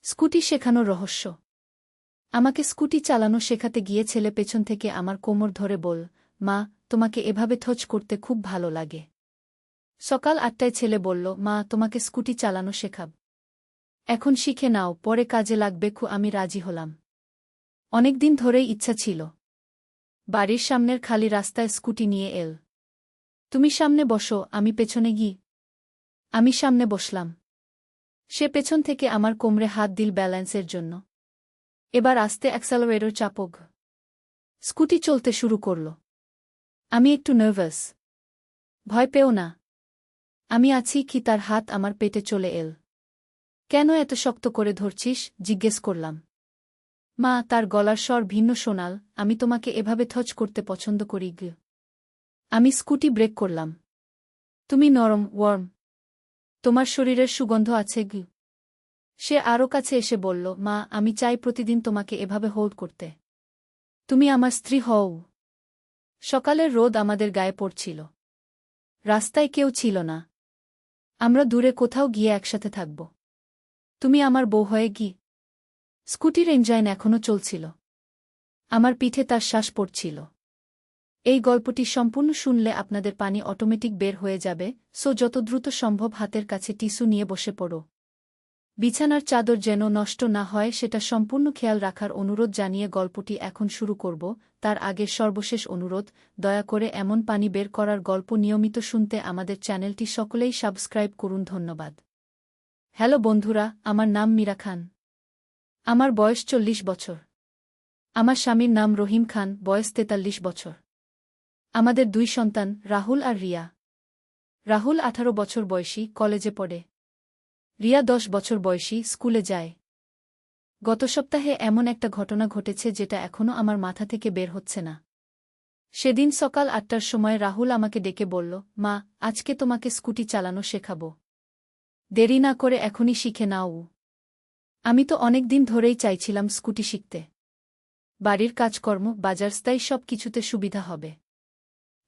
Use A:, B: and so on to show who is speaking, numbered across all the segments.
A: Scooty শেখানোর রহস্য। আমাকে স্কুটি চালানো শেখাতে গিয়ে ছেলে পেছন থেকে আমার কোমর ধরে বল, মা, তোমাকে এভাবে থচ করতে খুব ভালো লাগে। সকাল ৮টায় ছেলে বলল, মা, তোমাকে স্কুটি চালানো শেখাব। এখন শিখে নাও, পরে কাজে লাগবে। আমি রাজি হলাম। অনেকদিন ধরেই ইচ্ছা ছিল। বাড়ির সামনের খালি রাস্তায় স্কুটি নিয়ে এল। তুমি সামনে বসো, আমি পেছনে গি। আমি সামনে বসলাম। সে পেছন থেকে আমার কোমরে হাত দিল ব্যালেন্সের জন্য। এবার আস্তে অ্যাক্সেলারেটর চাপক। স্কুটি চলতে শুরু করল। আমি একটু নার্ভাস। ভয় পেও না, আমি আছি কি। তার হাত আমার পেটে চলে এল। কেন এত শক্ত করে ধরছিস, জিজ্ঞেস করলাম। মা, তার গলার স্বর ভিন্ন শোনাল, আমি তোমাকে এভাবে থচ করতে পছন্দ করি গ। আমি স্কুটি ব্রেক করলাম। তুমি নরম, ওয়ার্ম। তোমার শরীরের সুগন্ধ আছে গ। সে আরও কাছে এসে বলল, মা, আমি চাই প্রতিদিন তোমাকে এভাবে হোল্ড করতে। তুমি আমার স্ত্রী হও। সকালের রোদ আমাদের গায়ে পড়ছিল। রাস্তায় কেউ ছিল না। আমরা দূরে কোথাও গিয়ে একসাথে থাকব। তুমি আমার বউ হয়ে গি। স্কুটির ইঞ্জিন এখনও চলছিল। আমার পিঠে তার শ্বাস পড়ছিল। এই গল্পটি সম্পূর্ণ শুনলে আপনাদের পানি অটোমেটিক বের হয়ে যাবে, সো যত দ্রুত সম্ভব হাতের কাছে টিস্যু নিয়ে বসে পড়ো। বিছানার চাদর যেন নষ্ট না হয় সেটা সম্পূর্ণ খেয়াল রাখার অনুরোধ জানিয়ে গল্পটি এখন শুরু করব। তার আগে সর্বশেষ অনুরোধ, দয়া করে এমন পানি বের করার গল্প নিয়মিত শুনতে আমাদের চ্যানেলটি সকলেই সাবস্ক্রাইব করুন। ধন্যবাদ। হ্যালো বন্ধুরা, আমার নাম মীরা খান। আমার বয়স ৪০ বছর। আমার স্বামীর নাম রহিম খান, বয়স ৪৩ বছর। আমাদের ২ সন্তান, রাহুল আর রিয়া। রাহুল ১৮ বছর বয়সী, কলেজে পড়ে। রিয়া ১০ বছর বয়সী, স্কুলে যায়। গত সপ্তাহে এমন একটা ঘটনা ঘটেছে যেটা এখনও আমার মাথা থেকে বের হচ্ছে না। সেদিন সকাল ৮টার সময় রাহুল আমাকে ডেকে বলল, মা, আজকে তোমাকে স্কুটি চালানো শেখাব। দেরি না করে এখনই শিখে নাও। আমি তো অনেক দিন ধরেই চাইছিলাম স্কুটি শিখতে। বাড়ির কাজকর্ম, বাজার স্থায়ী সব কিছুতে সুবিধা হবে।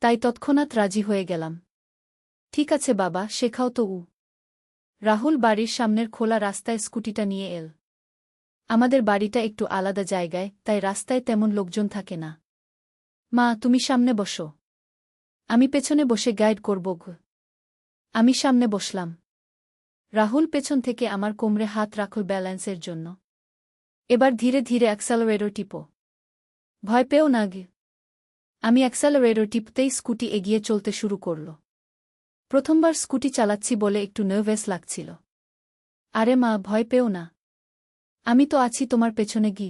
A: তাই তৎক্ষণাৎ রাজি হয়ে গেলাম। ঠিক আছে বাবা, শেখাও তো। রাহুল বাড়ির সামনের খোলা রাস্তায় স্কুটিটা নিয়ে এল। আমাদের বাড়িটা একটু আলাদা জায়গায়, তাই রাস্তায় তেমন লোকজন থাকে না। মা, তুমি সামনে বসো, আমি পেছনে বসে গাইড করব গ। আমি সামনে বসলাম। রাহুল পেছন থেকে আমার কোমরে হাত রাখল ব্যালেন্সের জন্য। এবার ধীরে ধীরে অ্যাক্সেলারেটর টিপো। ভয় পেও না গে। আমি অ্যাক্সেলারেটর টিপতেই স্কুটি এগিয়ে চলতে শুরু করল। প্রথমবার স্কুটি চালাচ্ছি বলে একটু নার্ভাস লাগছিল। আরে মা, ভয় পেও না, আমি তো আছি তোমার পেছনে গি।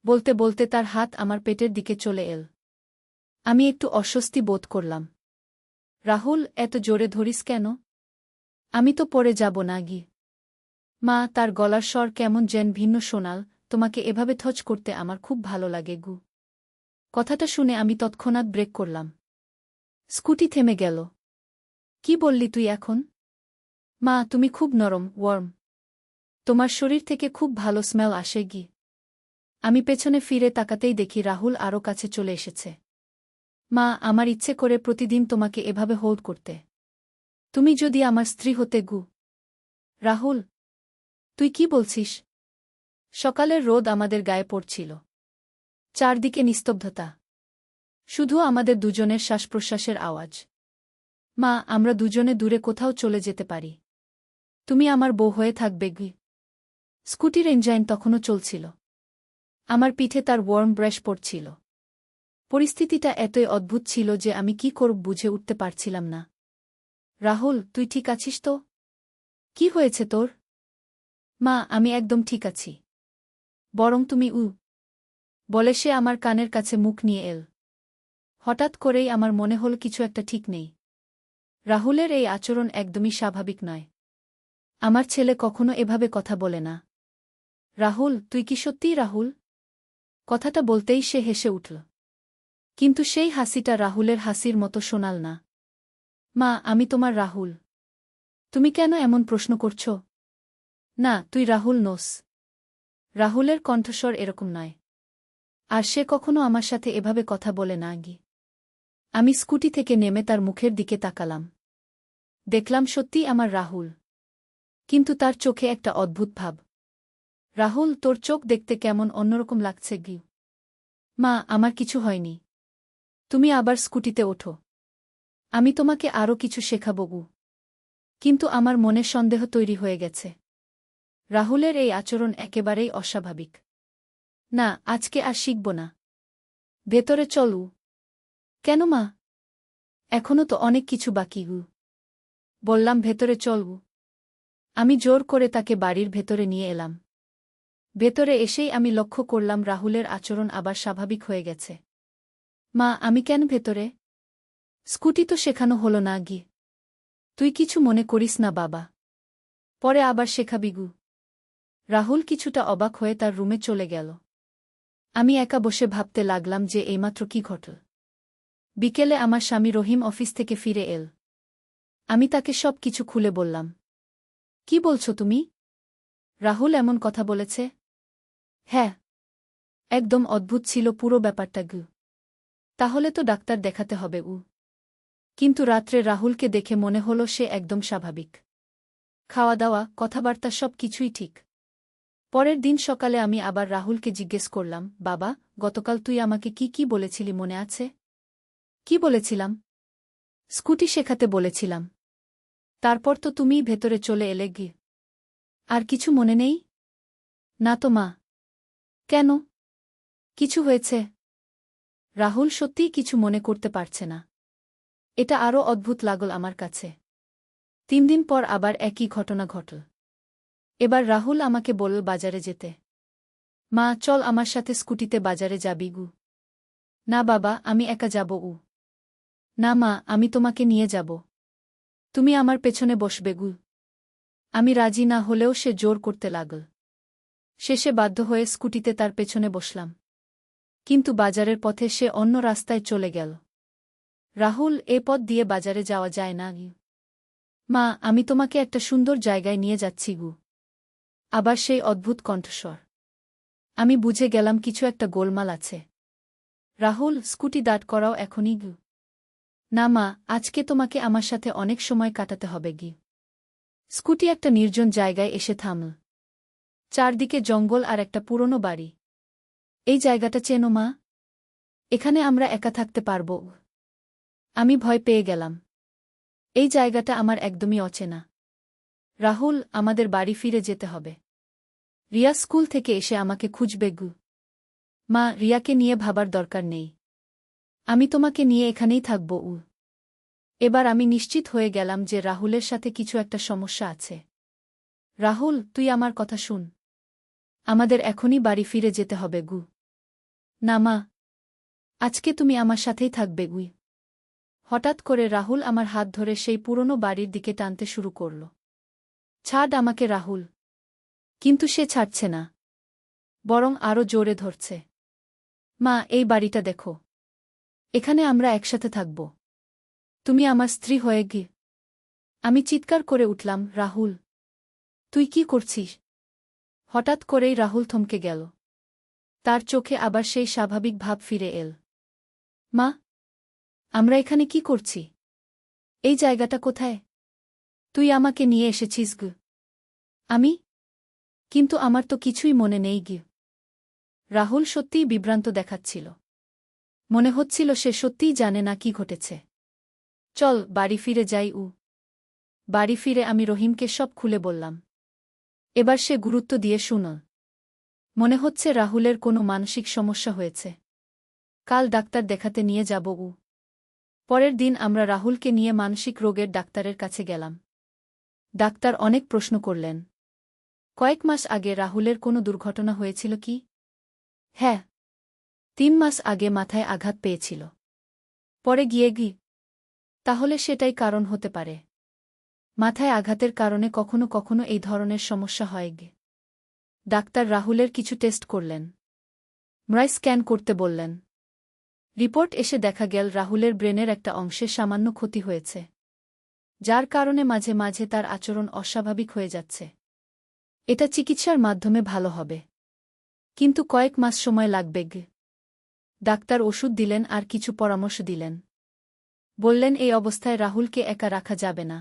A: বলতে বলতে তার হাত আমার পেটের দিকে চলে এল। আমি একটু অস্বস্তি বোধ করলাম। রাহুল, এত জোরে ধরিস কেন? আমি তো পড়ে যাব না গি। মা, তার গলার স্বর কেমন যেন ভিন্ন শোনাল, তোমাকে এভাবে থচ করতে আমার খুব ভালো লাগে গু। কথাটা শুনে আমি তৎক্ষণাৎ ব্রেক করলাম। স্কুটি থেমে গেল। কি বললি তুই এখন? মা, তুমি খুব নরম, ওয়ার্ম। তোমার শরীর থেকে খুব ভালো স্মেল আসে গি। আমি পেছনে ফিরে তাকাতেই দেখি রাহুল আরও কাছে চলে এসেছে। মা, আমার ইচ্ছে করে প্রতিদিন তোমাকে এভাবে হোল্ড করতে। তুমি যদি আমার স্ত্রী হতে গু। রাহুল, তুই কি বলছিস? সকালের রোদ আমাদের গায়ে পড়ছিল। চারদিকে নিস্তব্ধতা। শুধু আমাদের দুজনের শ্বাসপ্রশ্বাসের আওয়াজ। মা, আমরা দুজনে দূরে কোথাও চলে যেতে পারি। তুমি আমার বউ হয়ে থাকবে গি। স্কুটির ইঞ্জিন তখনও চলছিল। আমার পিঠে তার ওয়ার্ম ব্রাশ পড়ছিল। পরিস্থিতিটা এতই অদ্ভুত ছিল যে আমি কি করব বুঝে উঠতে পারছিলাম না। রাহুল, তুই ঠিক আছিস তো? কি হয়েছে তোর? মা, আমি একদম ঠিক আছি। বরং তুমি বলে সে আমার কানের কাছে মুখ নিয়ে এল। হঠাৎ করেই আমার মনে হল কিছু একটা ঠিক নেই। রাহুলের এই আচরণ একদমই স্বাভাবিক নয়। আমার ছেলে কখনো এভাবে কথা বলে না। রাহুল, তুই কি সত্যিই রাহুল? কথাটা বলতেই সে হেসে উঠল। কিন্তু সেই হাসিটা রাহুলের হাসির মতো শোনাল না। মা, আমি তোমার রাহুল। তুমি কেন এমন প্রশ্ন করছ? না, তুই রাহুল নোস। রাহুলের কণ্ঠস্বর এরকম নয়। আর সে কখনো আমার সাথে এভাবে কথা বলে না গি। আমি স্কুটি থেকে নেমে তার মুখের দিকে তাকালাম। দেখলাম সত্যিই আমার রাহুল। কিন্তু তার চোখে একটা অদ্ভুত ভাব। রাহুল, তোর চোখ দেখতে কেমন অন্যরকম লাগছে গি। মা, আমার কিছু হয়নি। তুমি আবার স্কুটিতে ওঠো। আমি তোমাকে আরও কিছু শেখাবো গু। কিন্তু আমার মনে সন্দেহ তৈরি হয়ে গেছে। রাহুলের এই আচরণ একেবারেই অস্বাভাবিক। না, আজকে আর শিখব না। ভেতরে চলু। কেন মা? এখনো তো অনেক কিছু বাকি গু। বললাম ভেতরে চলু। আমি জোর করে তাকে বাড়ির ভেতরে নিয়ে এলাম। ভেতরে এসেই আমি লক্ষ্য করলাম রাহুলের আচরণ আবার স্বাভাবিক হয়ে গেছে। মা, আমি কেন ভেতরে? স্কুটি তো শেখানো হলো না গি। তুই কিছু মনে করিস না বাবা। পরে আবার শেখাবি গু। রাহুল কিছুটা অবাক হয়ে তার রুমে চলে গেল। আমি একা বসে ভাবতে লাগলাম যে এইমাত্র কি ঘটল। বিকেলে আমার স্বামী রহিম অফিস থেকে ফিরে এল। আমি তাকে সব কিছু খুলে বললাম। কি বলছো তুমি? রাহুল এমন কথা বলেছে? হ্যাঁ। একদম অদ্ভুত ছিল পুরো ব্যাপারটা গু। তাহলে তো ডাক্তার দেখাতে হবে উ। কিন্তু রাত্রে রাহুলকে দেখে মনে হলো সে একদম স্বাভাবিক। খাওয়া দাওয়া, কথাবার্তা সব কিছুই ঠিক। পরের দিন সকালে আমি আবার রাহুলকে জিজ্ঞেস করলাম, বাবা, গতকাল তুই আমাকে কি কি বলেছিলি মনে আছে? কি বলেছিলাম? স্কুটি শেখাতে বলেছিলাম। তারপর তো তুমিই ভেতরে চলে এলে গি। আর কিছু মনে নেই? না তো মা। কেন? কিছু হয়েছে? রাহুল সত্যিই কিছু মনে করতে পারছে না। এটা আরও অদ্ভুত লাগল আমার কাছে। 3 দিন পর আবার একই ঘটনা ঘটল। এবার রাহুল আমাকে বলল বাজারে যেতে। মা, চল আমার সাথে স্কুটিতে বাজারে যাবি গু। না বাবা, আমি একা যাব উ। না মা, আমি তোমাকে নিয়ে যাব। তুমি আমার পেছনে বসবে গু। আমি রাজি না হলেও সে জোর করতে লাগল। শেষে বাধ্য হয়ে স্কুটিতে তার পেছনে বসলাম। কিন্তু বাজারের পথে সে অন্য রাস্তায় চলে গেল। রাহুল, এ পথ দিয়ে বাজারে যাওয়া যায় না গি। মা, আমি তোমাকে একটা সুন্দর জায়গায় নিয়ে যাচ্ছি গু। আবার সেই অদ্ভুত কণ্ঠস্বর। আমি বুঝে গেলাম কিছু একটা গোলমাল আছে। রাহুল, স্কুটি দাঁড় করাও এখনই গু। না মা, আজকে তোমাকে আমার সাথে অনেক সময় কাটাতে হবে গি। স্কুটি একটা নির্জন জায়গায় এসে থামল। চারদিকে জঙ্গল আর একটা পুরনো বাড়ি। এই জায়গাটা চেনো মা? এখানে আমরা একা থাকতে পারব? আমি ভয় পেয়ে গেলাম। এই জায়গাটা আমার একদমই অচেনা। রাহুল, আমাদের বাড়ি ফিরে যেতে হবে। রিয়া স্কুল থেকে এসে আমাকে খুঁজবে গু। মা, রিয়াকে নিয়ে ভাবার দরকার নেই। আমি তোমাকে নিয়ে এখানেই থাকব উ। এবার আমি নিশ্চিত হয়ে গেলাম যে রাহুলের সাথে কিছু একটা সমস্যা আছে। রাহুল, তুই আমার কথা শুন। আমাদের এখনই বাড়ি ফিরে যেতে হবে গু। না মা। আজকে তুমি আমার সাথেই থাকবে গুই। হঠাৎ করে রাহুল আমার হাত ধরে সেই পুরনো বাড়ির দিকে টানতে শুরু করল। ছাড় আমাকে রাহুল। কিন্তু সে ছাড়ছে না। বরং আরও জোরে ধরছে। মা, এই বাড়িটা দেখো। এখানে আমরা একসাথে থাকব। তুমি আমার স্ত্রী হয়ে গি। আমি চিৎকার করে উঠলাম, রাহুল! তুই কি করছিস? হঠাৎ করেই রাহুল থমকে গেল। তার চোখে আবার সেই স্বাভাবিক ভাব ফিরে এল। মা, আমরা এখানে কি করছি? এই জায়গাটা কোথায়? তুই আমাকে নিয়ে এসেছিস গু। আমি? কিন্তু আমার তো কিছুই মনে নেই গি। রাহুল সত্যিই বিভ্রান্ত দেখাচ্ছিল। মনে হচ্ছিল সে সত্যিই জানে না কি ঘটেছে। চল বাড়ি ফিরে যাই উ। বাড়ি ফিরে আমি রহিমকে সব খুলে বললাম। এবার সে গুরুত্ব দিয়ে শুনল। মনে হচ্ছে রাহুলের কোনো মানসিক সমস্যা হয়েছে। কাল ডাক্তার দেখাতে নিয়ে যাব উ। পরের দিন আমরা রাহুলকে নিয়ে মানসিক রোগের ডাক্তারের কাছে গেলাম। ডাক্তার অনেক প্রশ্ন করলেন। কয়েক মাস আগে রাহুলের কোনো দুর্ঘটনা হয়েছিল কি? হ্যাঁ। 3 মাস আগে মাথায় আঘাত পেয়েছিল। পরে গিয়ে গি। তাহলে সেটাই কারণ হতে পারে। মাথায় আঘাতের কারণে কখনো কখনো এই ধরনের সমস্যা হয় গে। ডাক্তার রাহুলের কিছু টেস্ট করলেন। এমআরআই স্ক্যান করতে বললেন। রিপোর্ট এসে দেখা গেল রাহুলের ব্রেনের একটা অংশে সামান্য ক্ষতি হয়েছে। যার কারণে মাঝে মাঝে তার আচরণ অস্বাভাবিক হয়ে যাচ্ছে। এটা চিকিৎসার মাধ্যমে ভালো হবে। কিন্তু কয়েক মাস সময় লাগবে গে। ডাক্তার ওষুধ দিলেন আর কিছু পরামর্শ দিলেন। বললেন এই অবস্থায় রাহুলকে একা রাখা যাবে না।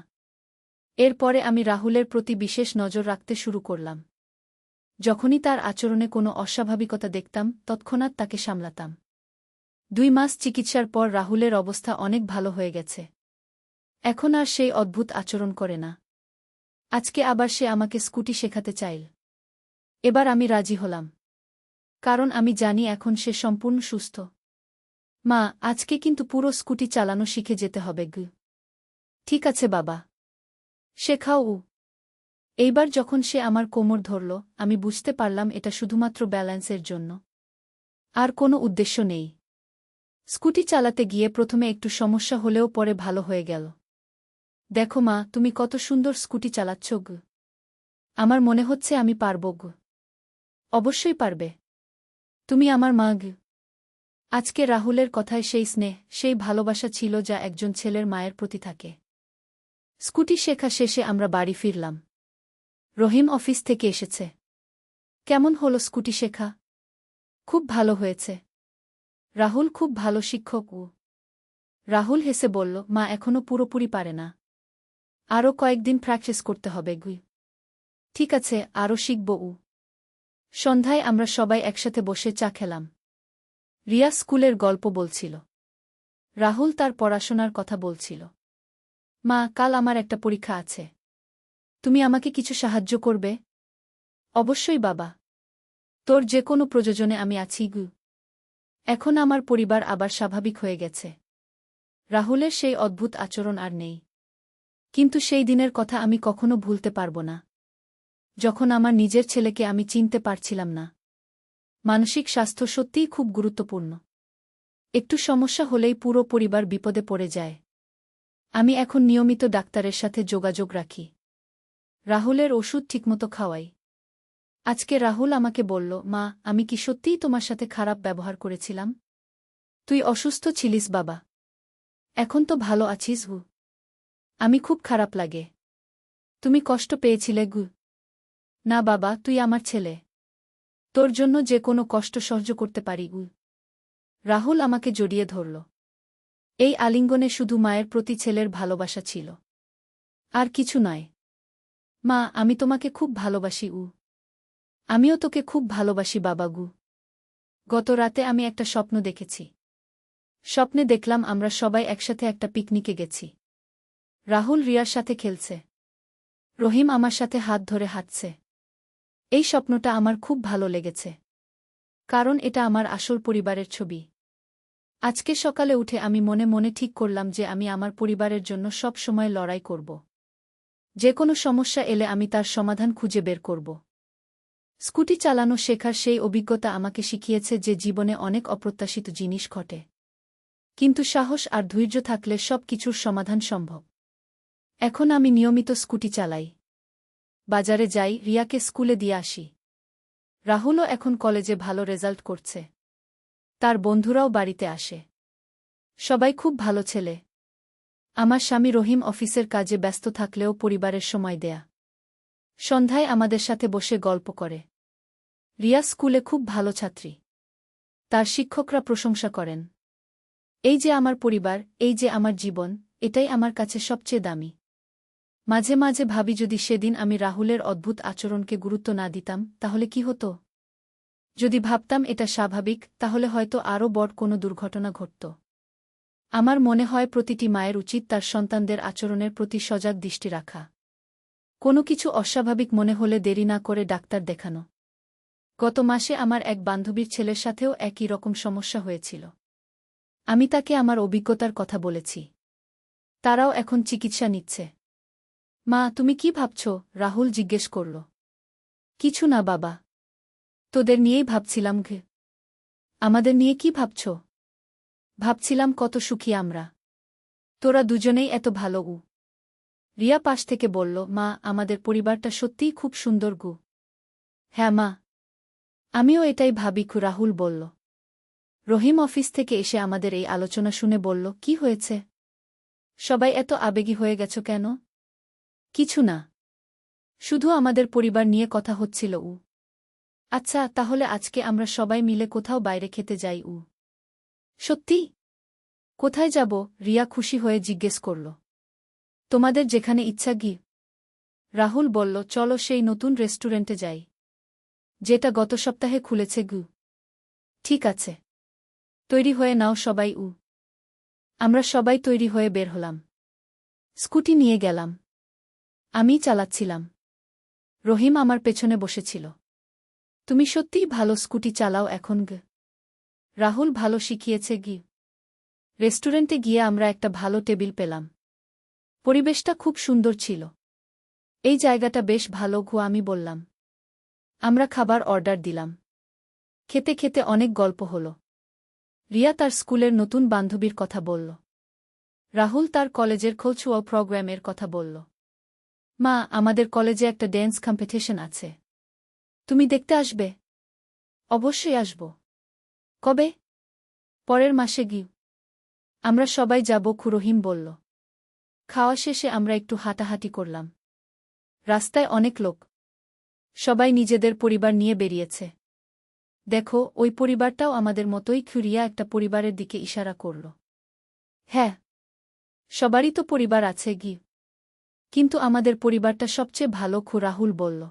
A: এরপরে আমি রাহুলের প্রতি বিশেষ নজর রাখতে শুরু করলাম। যখনই তার আচরণে কোনো অস্বাভাবিকতা দেখতাম তৎক্ষণাৎ তাকে সামলাতাম। 2 মাস চিকিৎসার পর রাহুলের অবস্থা অনেক ভালো হয়ে গেছে। এখন আর সেই অদ্ভুত আচরণ করে না। আজকে আবার সে আমাকে স্কুটি শেখাতে চাইল। এবার আমি রাজি হলাম। কারণ আমি জানি এখন সে সম্পূর্ণ সুস্থ। মা, আজকে কিন্তু পুরো স্কুটি চালানো শিখে যেতে হবে গু। ঠিক আছে বাবা। শেখাও। এইবার যখন সে আমার কোমর ধরল, আমি বুঝতে পারলাম এটা শুধুমাত্র ব্যালেন্সের জন্য। আর কোনো উদ্দেশ্য নেই। স্কুটি চালাতে গিয়ে প্রথমে একটু সমস্যা হলেও পরে ভালো হয়ে গেল। দেখো মা, তুমি কত সুন্দর স্কুটি চালাচ্ছ গু। আমার মনে হচ্ছে আমি পারব গু। অবশ্যই পারবে। তুমি আমার মা গু। আজকে রাহুলের কথায় সেই স্নেহ, সেই ভালোবাসা ছিল যা একজন ছেলের মায়ের প্রতি থাকে। স্কুটি শেখা শেষে আমরা বাড়ি ফিরলাম। রহিম অফিস থেকে এসেছে। কেমন হলো স্কুটি শেখা? খুব ভালো হয়েছে। রাহুল খুব ভালো শিক্ষক। রাহুল হেসে বলল, মা এখনো পুরোপুরি পারে না। আরও কয়েকদিন প্র্যাকটিস করতে হবে গুই। ঠিক আছে, আরও শিখব। সন্ধ্যায় আমরা সবাই একসাথে বসে চা খেলাম। রিয়া স্কুলের গল্প বলছিল। রাহুল তার পড়াশোনার কথা বলছিল। মা, কাল আমার একটা পরীক্ষা আছে। তুমি আমাকে কিছু সাহায্য করবে? অবশ্যই বাবা। তোর যে কোনো প্রয়োজনে আমি আছি গু। এখন আমার পরিবার আবার স্বাভাবিক হয়ে গেছে। রাহুলের সেই অদ্ভুত আচরণ আর নেই। কিন্তু সেই দিনের কথা আমি কখনো ভুলতে পারব না, যখন আমার নিজের ছেলেকে আমি চিনতে পারছিলাম না। মানসিক স্বাস্থ্য সত্যিই খুব গুরুত্বপূর্ণ। একটু সমস্যা হলেই পুরো পরিবার বিপদে পড়ে যায়। আমি এখন নিয়মিত ডাক্তারের সাথে যোগাযোগ রাখি। রাহুলের ওষুধ ঠিকমতো খাওয়াই। আজকে রাহুল আমাকে বলল, মা, আমি কি সত্যিই তোমার সাথে খারাপ ব্যবহার করেছিলাম? তুই অসুস্থ ছিলিস বাবা। এখন তো ভালো আছিস হু। আমি খুব খারাপ লাগে। তুমি কষ্ট পেয়েছিলে গু। না বাবা, তুই আমার ছেলে। তোর জন্য যে কোনো কষ্ট সহ্য করতে পারি গু। রাহুল আমাকে জড়িয়ে ধরল। এই আলিঙ্গনে শুধু মায়ের প্রতি ছেলের ভালোবাসা ছিল। আর কিছু নয়। মা, আমি তোমাকে খুব ভালোবাসি। আমিও তোকে খুব ভালোবাসি বাবা গু। গত রাতে আমি একটা স্বপ্ন দেখেছি। স্বপ্নে দেখলাম আমরা সবাই একসাথে একটা পিকনিকে গেছি। রাহুল রিয়ার সাথে খেলছে। রহিম আমার সাথে হাত ধরে হাঁটছে। এই স্বপ্নটা আমার খুব ভালো লেগেছে। কারণ এটা আমার আসল পরিবারের ছবি। আজকে সকালে উঠে আমি মনে মনে ঠিক করলাম যে আমি আমার পরিবারের জন্য সব সময় লড়াই করব। যে কোনো সমস্যা এলে আমি তার সমাধান খুঁজে বের করব। স্কুটি চালানো শেখার সেই অভিজ্ঞতা আমাকে শিখিয়েছে যে জীবনে অনেক অপ্রত্যাশিত জিনিস ঘটে। কিন্তু সাহস আর ধৈর্য থাকলে সব কিছুর সমাধান সম্ভব। এখন আমি নিয়মিত স্কুটি চালাই। বাজারে যাই, রিয়াকে স্কুলে দিয়ে আসি। রাহুলও এখন কলেজে ভালো রেজাল্ট করছে। তার বন্ধুরাও বাড়িতে আসে। সবাই খুব ভালো ছেলে। আমার স্বামী রহিম অফিসের কাজে ব্যস্ত থাকলেও পরিবারের সময় দেয়া। সন্ধ্যায় আমাদের সাথে বসে গল্প করে। রিয়া স্কুলে খুব ভালো ছাত্রী। তার শিক্ষকরা প্রশংসা করেন। এই যে আমার পরিবার, এই যে আমার জীবন, এটাই আমার কাছে সবচেয়ে দামি। মাঝে মাঝে ভাবি যদি সেদিন আমি রাহুলের অদ্ভুত আচরণকে গুরুত্ব না দিতাম তাহলে কি হতো? যদি ভাবতাম এটা স্বাভাবিক, তাহলে হয়তো আরও বড় কোনো দুর্ঘটনা ঘটত। আমার মনে হয় প্রতিটি মায়ের উচিত তার সন্তানদের আচরণের প্রতি সজাগ দৃষ্টি রাখা। কোনো কিছু অস্বাভাবিক মনে হলে দেরি না করে ডাক্তার দেখানো। গত মাসে আমার এক বান্ধবীর ছেলের সাথেও একই রকম সমস্যা হয়েছিল। আমি তাকে আমার অভিজ্ঞতার কথা বলেছি। তারাও এখন চিকিৎসা নিচ্ছে। মা, তুমি কি ভাবছ? রাহুল জিজ্ঞেস করল। কিছু না বাবা। তোদের নিয়েই ভাবছিলাম। আমাদের নিয়ে কি ভাবছ? ভাবছিলাম কত সুখী আমরা। তোরা দুজনেই এত ভালো। রিয়া পাশ থেকে বলল, মা, আমাদের পরিবারটা সত্যিই খুব সুন্দর গু। হ্যাঁ মা, আমিও এটাই ভাবি। রাহুল বলল। রহিম অফিস থেকে এসে আমাদের এই আলোচনা শুনে বলল, কি হয়েছে? সবাই এত আবেগী হয়ে গেছ কেন? কিছু না। শুধু আমাদের পরিবার নিয়ে কথা হচ্ছিল। আচ্ছা, তাহলে আজকে আমরা সবাই মিলে কোথাও বাইরে খেতে যাই। সত্যি? কোথায় যাব? রিয়া খুশি হয়ে জিজ্ঞেস করল। তোমাদের যেখানে ইচ্ছা গি। রাহুল বলল, চলো সেই নতুন রেস্টুরেন্টে যাই। যেটা গত সপ্তাহে খুলেছে গু। ঠিক আছে। তৈরি হয়ে নাও সবাই আমরা সবাই তৈরি হয়ে বের হলাম। স্কুটি নিয়ে গেলাম। আমি চালাচ্ছিলাম। রহিম আমার পেছনে বসেছিল। তুমি সত্যিই ভালো স্কুটি চালাও এখন গ। রাহুল ভালো শিখিয়েছে গি। রেস্টুরেন্টে গিয়ে আমরা একটা ভালো টেবিল পেলাম। পরিবেশটা খুব সুন্দর ছিল। এই জায়গাটা বেশ ভালো গো আমি বললাম। আমরা খাবার অর্ডার দিলাম। খেতে খেতে অনেক গল্প হল। রিয়া তার স্কুলের নতুন বান্ধবীর কথা বলল। রাহুল তার কলেজের কালচারাল প্রোগ্রামের কথা বলল। মা, আমাদের কলেজে একটা ড্যান্স কম্পিটিশন আছে। তুমি দেখতে আসবে? অবশ্যই আসব। কবে? পরের মাসে গি। আমরা সবাই যাব, রহিম বলল। খাওয়া শেষে আমরা একটু হাঁটাহাঁটি করলাম। রাস্তায় অনেক লোক। সবাই নিজেদের পরিবার নিয়ে বেরিয়েছে। দেখো, ওই পরিবারটাও আমাদের মতোই। রিয়া একটা পরিবারের দিকে ইশারা করল। হ্যাঁ, সবারই তো পরিবার আছে গি। কিন্তু আমাদের পরিবারটা সবচেয়ে ভালো, রাহুল বলল।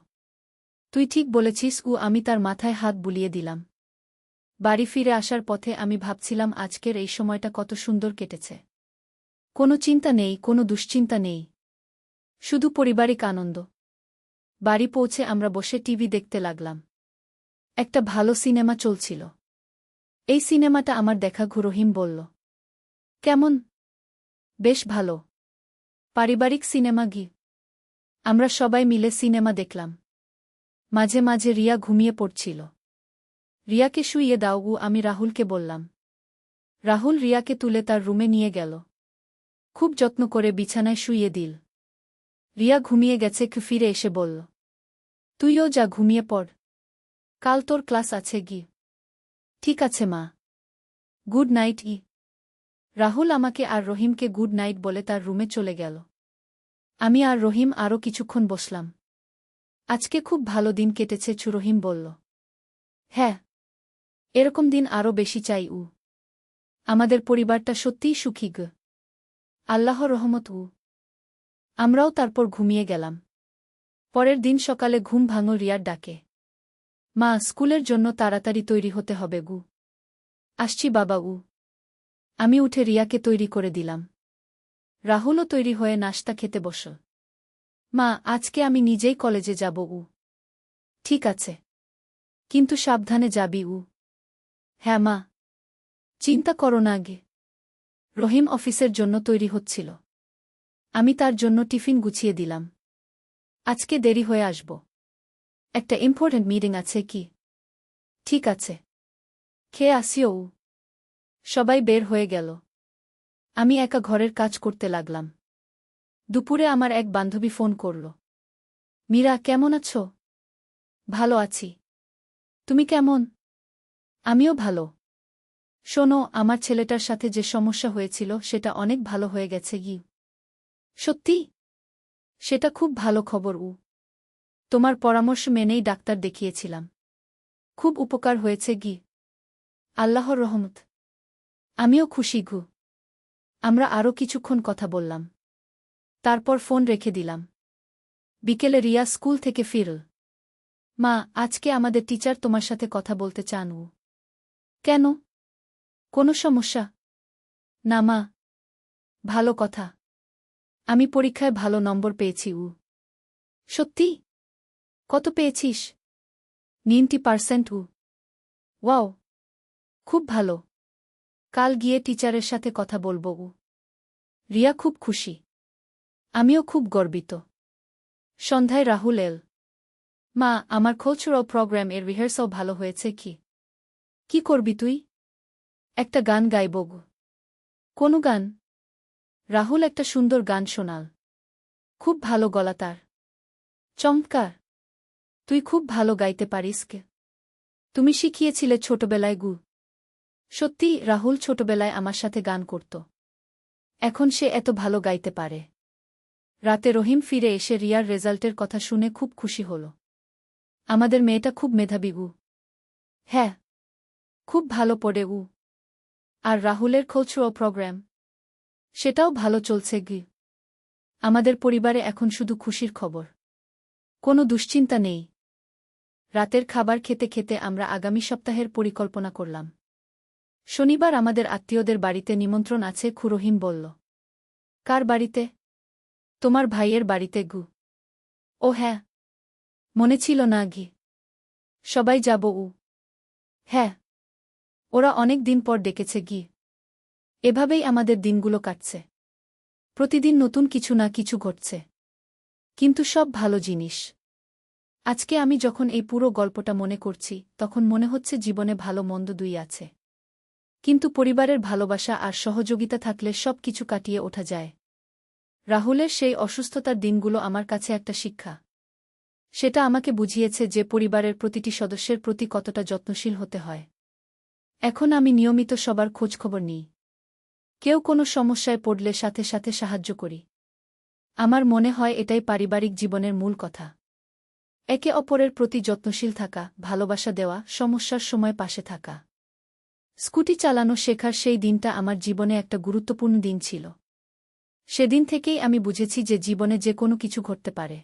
A: তুই ঠিক বলেছিস। আমি তার মাথায় হাত বুলিয়ে দিলাম। বাড়ি ফিরে আসার পথে আমি ভাবছিলাম আজকের এই সময়টা কত সুন্দর কেটেছে। কোনো চিন্তা নেই, কোনো দুশ্চিন্তা নেই। শুধু পারিবারিক আনন্দ। বাড়ি পৌঁছে আমরা বসে টিভি দেখতে লাগলাম। একটা ভালো সিনেমা চলছিল। এই সিনেমাটা আমার দেখা, রহিম বলল। কেমন? বেশ ভালো। পারিবারিক সিনেমা গি। আমরা সবাই মিলে সিনেমা দেখলাম। মাঝে মাঝে রিয়া ঘুমিয়ে পড়ছিল। রিয়াকে শুইয়ে দাও, আমি রাহুলকে বললাম। রাহুল রিয়াকে তুলে তার রুমে নিয়ে গেল। খুব যত্ন করে বিছানায় শুইয়ে দিল। রিয়া ঘুমিয়ে গেছে। ফিরে এসে বলল। তুইও যা, ঘুমিয়ে পড়। কাল তোর ক্লাস আছে গি। ঠিক আছে মা। Good night. রাহুল আমাকে আর রহিমকে গুড নাইট বলে তার রুমে চলে গেল। আমি আর রহিম আরও কিছুক্ষণ বসলাম। আজকে খুব ভালো দিন কেটেছে, রহিম বলল। হ্যাঁ, এরকম দিন আরও বেশি চাই। আমাদের পরিবারটা সত্যিই সুখী গ। আল্লাহর রহমত। আমরাও তারপর ঘুমিয়ে গেলাম। পরের দিন সকালে ঘুম ভাঙল রিয়ার ডাকে। মা, স্কুলের জন্য তাড়াতাড়ি তৈরি হতে হবে গু। আসছি বাবা। আমি উঠে রিয়াকে তৈরি করে দিলাম। রাহুলও তৈরি হয়ে নাশতা খেতে বসল। মা, আজকে আমি নিজেই কলেজে যাব। ঠিক আছে। কিন্তু সাবধানে যাবি। হ্যাঁ মা। চিন্তা করো না গে। রহিম অফিসের জন্য তৈরি হচ্ছিল। আমি তার জন্য টিফিন গুছিয়ে দিলাম। আজকে দেরি হয়ে আসব। একটা ইম্পর্ট্যান্ট মিটিং আছে কি। ঠিক আছে। খেয়ে আসিও। সবাই বের হয়ে গেল। আমি একা ঘরের কাজ করতে লাগলাম। দুপুরে আমার এক বান্ধবী ফোন করল। মীরা, কেমন আছো? ভালো আছি। তুমি কেমন? আমিও ভালো। শোনো, আমার ছেলেটার সাথে যে সমস্যা হয়েছিল সেটা অনেক ভালো হয়ে গেছে গি। সত্যি? সেটা খুব ভালো খবর। তোমার পরামর্শ মেনেই ডাক্তার দেখিয়েছিলাম। খুব উপকার হয়েছে গি। আল্লাহর রহমত। আমিও খুশি গু। আমরা আরও কিছুক্ষণ কথা বললাম। তারপর ফোন রেখে দিলাম। বিকেলে রিয়া স্কুল থেকে ফিরল। মা, আজকে আমাদের টিচার তোমার সাথে কথা বলতে চান। কেন? কোনো সমস্যা? না মা। ভালো কথা। আমি পরীক্ষায় ভালো নম্বর পেয়েছি। সত্যি? কত পেয়েছিস? 90%। ওয়াও, খুব ভালো। কাল গিয়ে টিচারের সাথে কথা বলব। রিয়া খুব খুশি। আমিও খুব গর্বিত। সন্ধ্যায় রাহুল এল। মা, আমার কালচারাল প্রোগ্রাম এর রিহার্সাল ভালো হয়েছে কি? কি করবি তুই? একটা গান গাইব। কোন গান? রাহুল একটা সুন্দর গান শোনাল। খুব ভালো গলা তার। চমৎকার। তুই খুব ভালো গাইতে পারিস কে? তুমি শিখিয়েছিলে ছোটবেলায় গু। সত্যি, রাহুল ছোটবেলায় আমার সাথে গান করত। এখন সে এত ভালো গাইতে পারে। রাতে রহিম ফিরে এসে রিয়ার রেজাল্টের কথা শুনে খুব খুশি হল। আমাদের মেয়েটা খুব মেধাবী। হ্যাঁ, খুব ভালো পড়ে। আর রাহুলের কালচারাল প্রোগ্রাম, সেটাও ভালো চলছে গি। আমাদের পরিবারে এখন শুধু খুশির খবর। কোনো দুশ্চিন্তা নেই। রাতের খাবার খেতে খেতে আমরা আগামী সপ্তাহের পরিকল্পনা করলাম। শনিবার আমাদের আত্মীয়দের বাড়িতে নিমন্ত্রণ আছে, রহিম বলল। কার বাড়িতে? তোমার ভাইয়ের বাড়িতে গু। ও হ্যাঁ, মনে ছিল না গি। সবাই যাব উ। হ্যাঁ, ওরা অনেক দিন পর ডেকেছে গি। এভাবেই আমাদের দিনগুলো কাটছে। প্রতিদিন নতুন কিছু না কিছু ঘটছে, কিন্তু সব ভালো জিনিস। আজকে আমি যখন এই পুরো গল্পটা মনে করছি, তখন মনে হচ্ছে জীবনে ভালো মন্দ দুই আছে, কিন্তু পরিবারের ভালোবাসা আর সহযোগিতা থাকলে সব কিছু কাটিয়ে ওঠা যায়। রাহুলের সেই অসুস্থতার দিনগুলো আমার কাছে একটা শিক্ষা। সেটা আমাকে বুঝিয়েছে যে পরিবারের প্রতিটি সদস্যের প্রতি কতটা যত্নশীল হতে হয়। এখন আমি নিয়মিত সবার খোঁজখবর নিই। কেউ কোনো সমস্যায় পড়লে সাথে সাথে সাহায্য করি। আমার মনে হয় এটাই পারিবারিক জীবনের মূল কথা। একে অপরের প্রতি যত্নশীল থাকা, ভালোবাসা দেওয়া, সমস্যার সময় পাশে থাকা। স্কুটি চালানো শেখার সেই দিনটা আমার জীবনে একটা গুরুত্বপূর্ণ দিন ছিল। সেদিন থেকেই আমি বুঝেছি যে জীবনে যে কোনো কিছু ঘটতে পারে,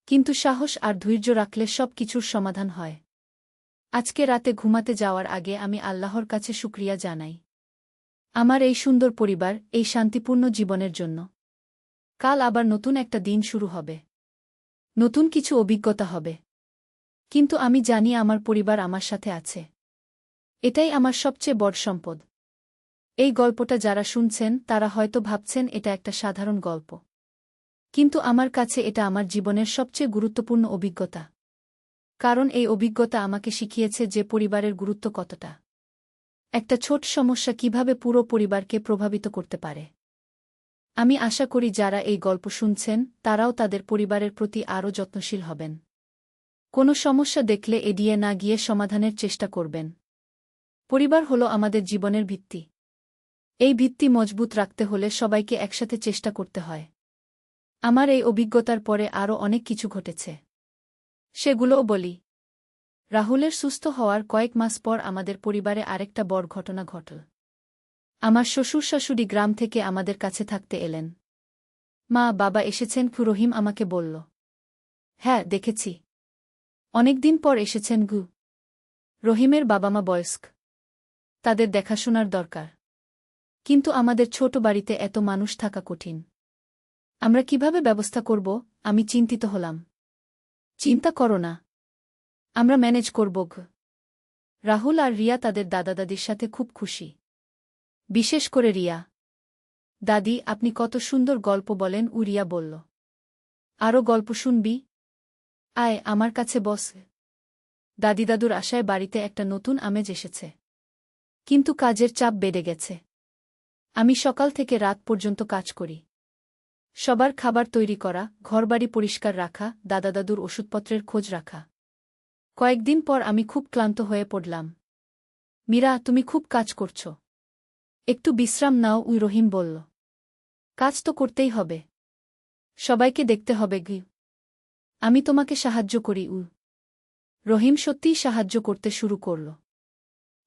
A: কিন্তু সাহস আর ধৈর্য রাখলে সব কিছুর সমাধান হয়। আজকে রাতে ঘুমাতে যাওয়ার আগে আমি আল্লাহর কাছে শুকরিয়া জানাই আমার এই সুন্দর পরিবার, এই শান্তিপূর্ণ জীবনের জন্য। কাল আবার নতুন একটা দিন শুরু হবে, নতুন কিছু অভিজ্ঞতা হবে, কিন্তু আমি জানি আমার পরিবার আমার সাথে আছে। এটাই আমার সবচেয়ে বড় সম্পদ। এই গল্পটা যারা শুনছেন তারা হয়তো ভাবছেন এটা একটা সাধারণ গল্প, কিন্তু আমার কাছে এটা আমার জীবনের সবচেয়ে গুরুত্বপূর্ণ অভিজ্ঞতা। কারণ এই অভিজ্ঞতা আমাকে শিখিয়েছে যে পরিবারের গুরুত্ব কতটা। একটা ছোট সমস্যা কিভাবে পুরো পরিবারকে প্রভাবিত করতে পারে। আমি আশা করি যারা এই গল্প শুনছেন তারাও তাদের পরিবারের প্রতি আরও যত্নশীল হবেন। কোনো সমস্যা দেখলে এড়িয়ে না গিয়ে সমাধানের চেষ্টা করবেন। পরিবার হলো আমাদের জীবনের ভিত্তি। এই ভিত্তি মজবুত রাখতে হলে সবাইকে একসাথে চেষ্টা করতে হয়। আমার এই অভিজ্ঞতার পরে আরও অনেক কিছু ঘটেছে, সেগুলোও বলি। রাহুলের সুস্থ হওয়ার কয়েক মাস পর আমাদের পরিবারে আরেকটা বড় ঘটনা ঘটল। আমার শ্বশুর শাশুড়ি গ্রাম থেকে আমাদের কাছে থাকতে এলেন। মা বাবা এসেছেন, রহিম আমাকে বলল। হ্যাঁ, দেখেছি। অনেকদিন পর এসেছেন গু। রহিমের বাবা মা বয়স্ক, তাদের দেখাশোনার দরকার। কিন্তু আমাদের ছোট বাড়িতে এত মানুষ থাকা কঠিন। আমরা কিভাবে ব্যবস্থা করব? আমি চিন্তিত হলাম। চিন্তা করো না, আমরা ম্যানেজ করব গো। রাহুল আর রিয়া তাদের দাদা দাদির সাথে খুব খুশি। বিশেষ করে রিয়া। দাদি, আপনি কত সুন্দর গল্প বলেন, রিয়া বলল। আরও গল্প শুনবি? আয় আমার কাছে বস। দাদি দাদুর আশায় বাড়িতে একটা নতুন আমেজ এসেছে, কিন্তু কাজের চাপ বেড়ে গেছে। আমি সকাল থেকে রাত পর্যন্ত কাজ করি। সবার খাবার তৈরি করা, ঘরবাড়ি পরিষ্কার রাখা, দাদা দাদুর ওষুধপত্রের খোঁজ রাখা। কয়েকদিন পর আমি খুব ক্লান্ত হয়ে পড়লাম। মীরা, তুমি খুব কাজ করছ, একটু বিশ্রাম নাও, রহিম বলল। কাজ তো করতেই হবে, সবাইকে দেখতে হবে গি। আমি তোমাকে সাহায্য করি। রহিম সত্যিই সাহায্য করতে শুরু করল।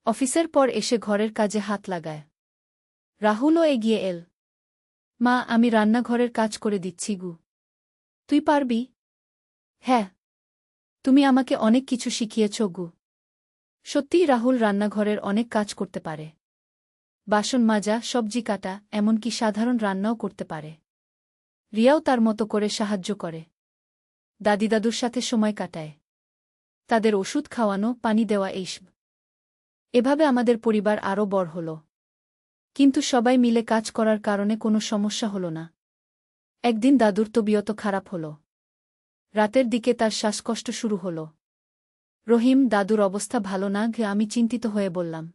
A: অফিসের পর এসে ঘরের কাজে হাত লাগায়। রাহুলও এগিয়ে এল। মা, আমি রান্নাঘরের কাজ করে দিচ্ছি গু। তুই পারবি? হ্যাঁ, তুমি আমাকে অনেক কিছু শিখিয়েছ গু। সত্যিই রাহুল রান্নাঘরের অনেক কাজ করতে পারে। বাসন মাজা, সবজি কাটা, এমনকি সাধারণ রান্নাও করতে পারে। রিয়াও তার মতো করে সাহায্য করে। দাদি দাদুর সাথে সময় কাটায়, তাদের ওষুধ খাওয়ানো, পানি দেওয়া, এইসব। এভাবে আমাদের পরিবার আরও বড় হল। কিন্তু সবাই মিলে কাজ করার কারণে কোনো সমস্যা হল না। একদিন দাদুর তবিয়ত খারাপ হল। রাতের দিকে তার শ্বাসকষ্ট শুরু হল। রহিম, দাদুর অবস্থা ভালো না। আমি চিন্তিত হয়ে বললাম,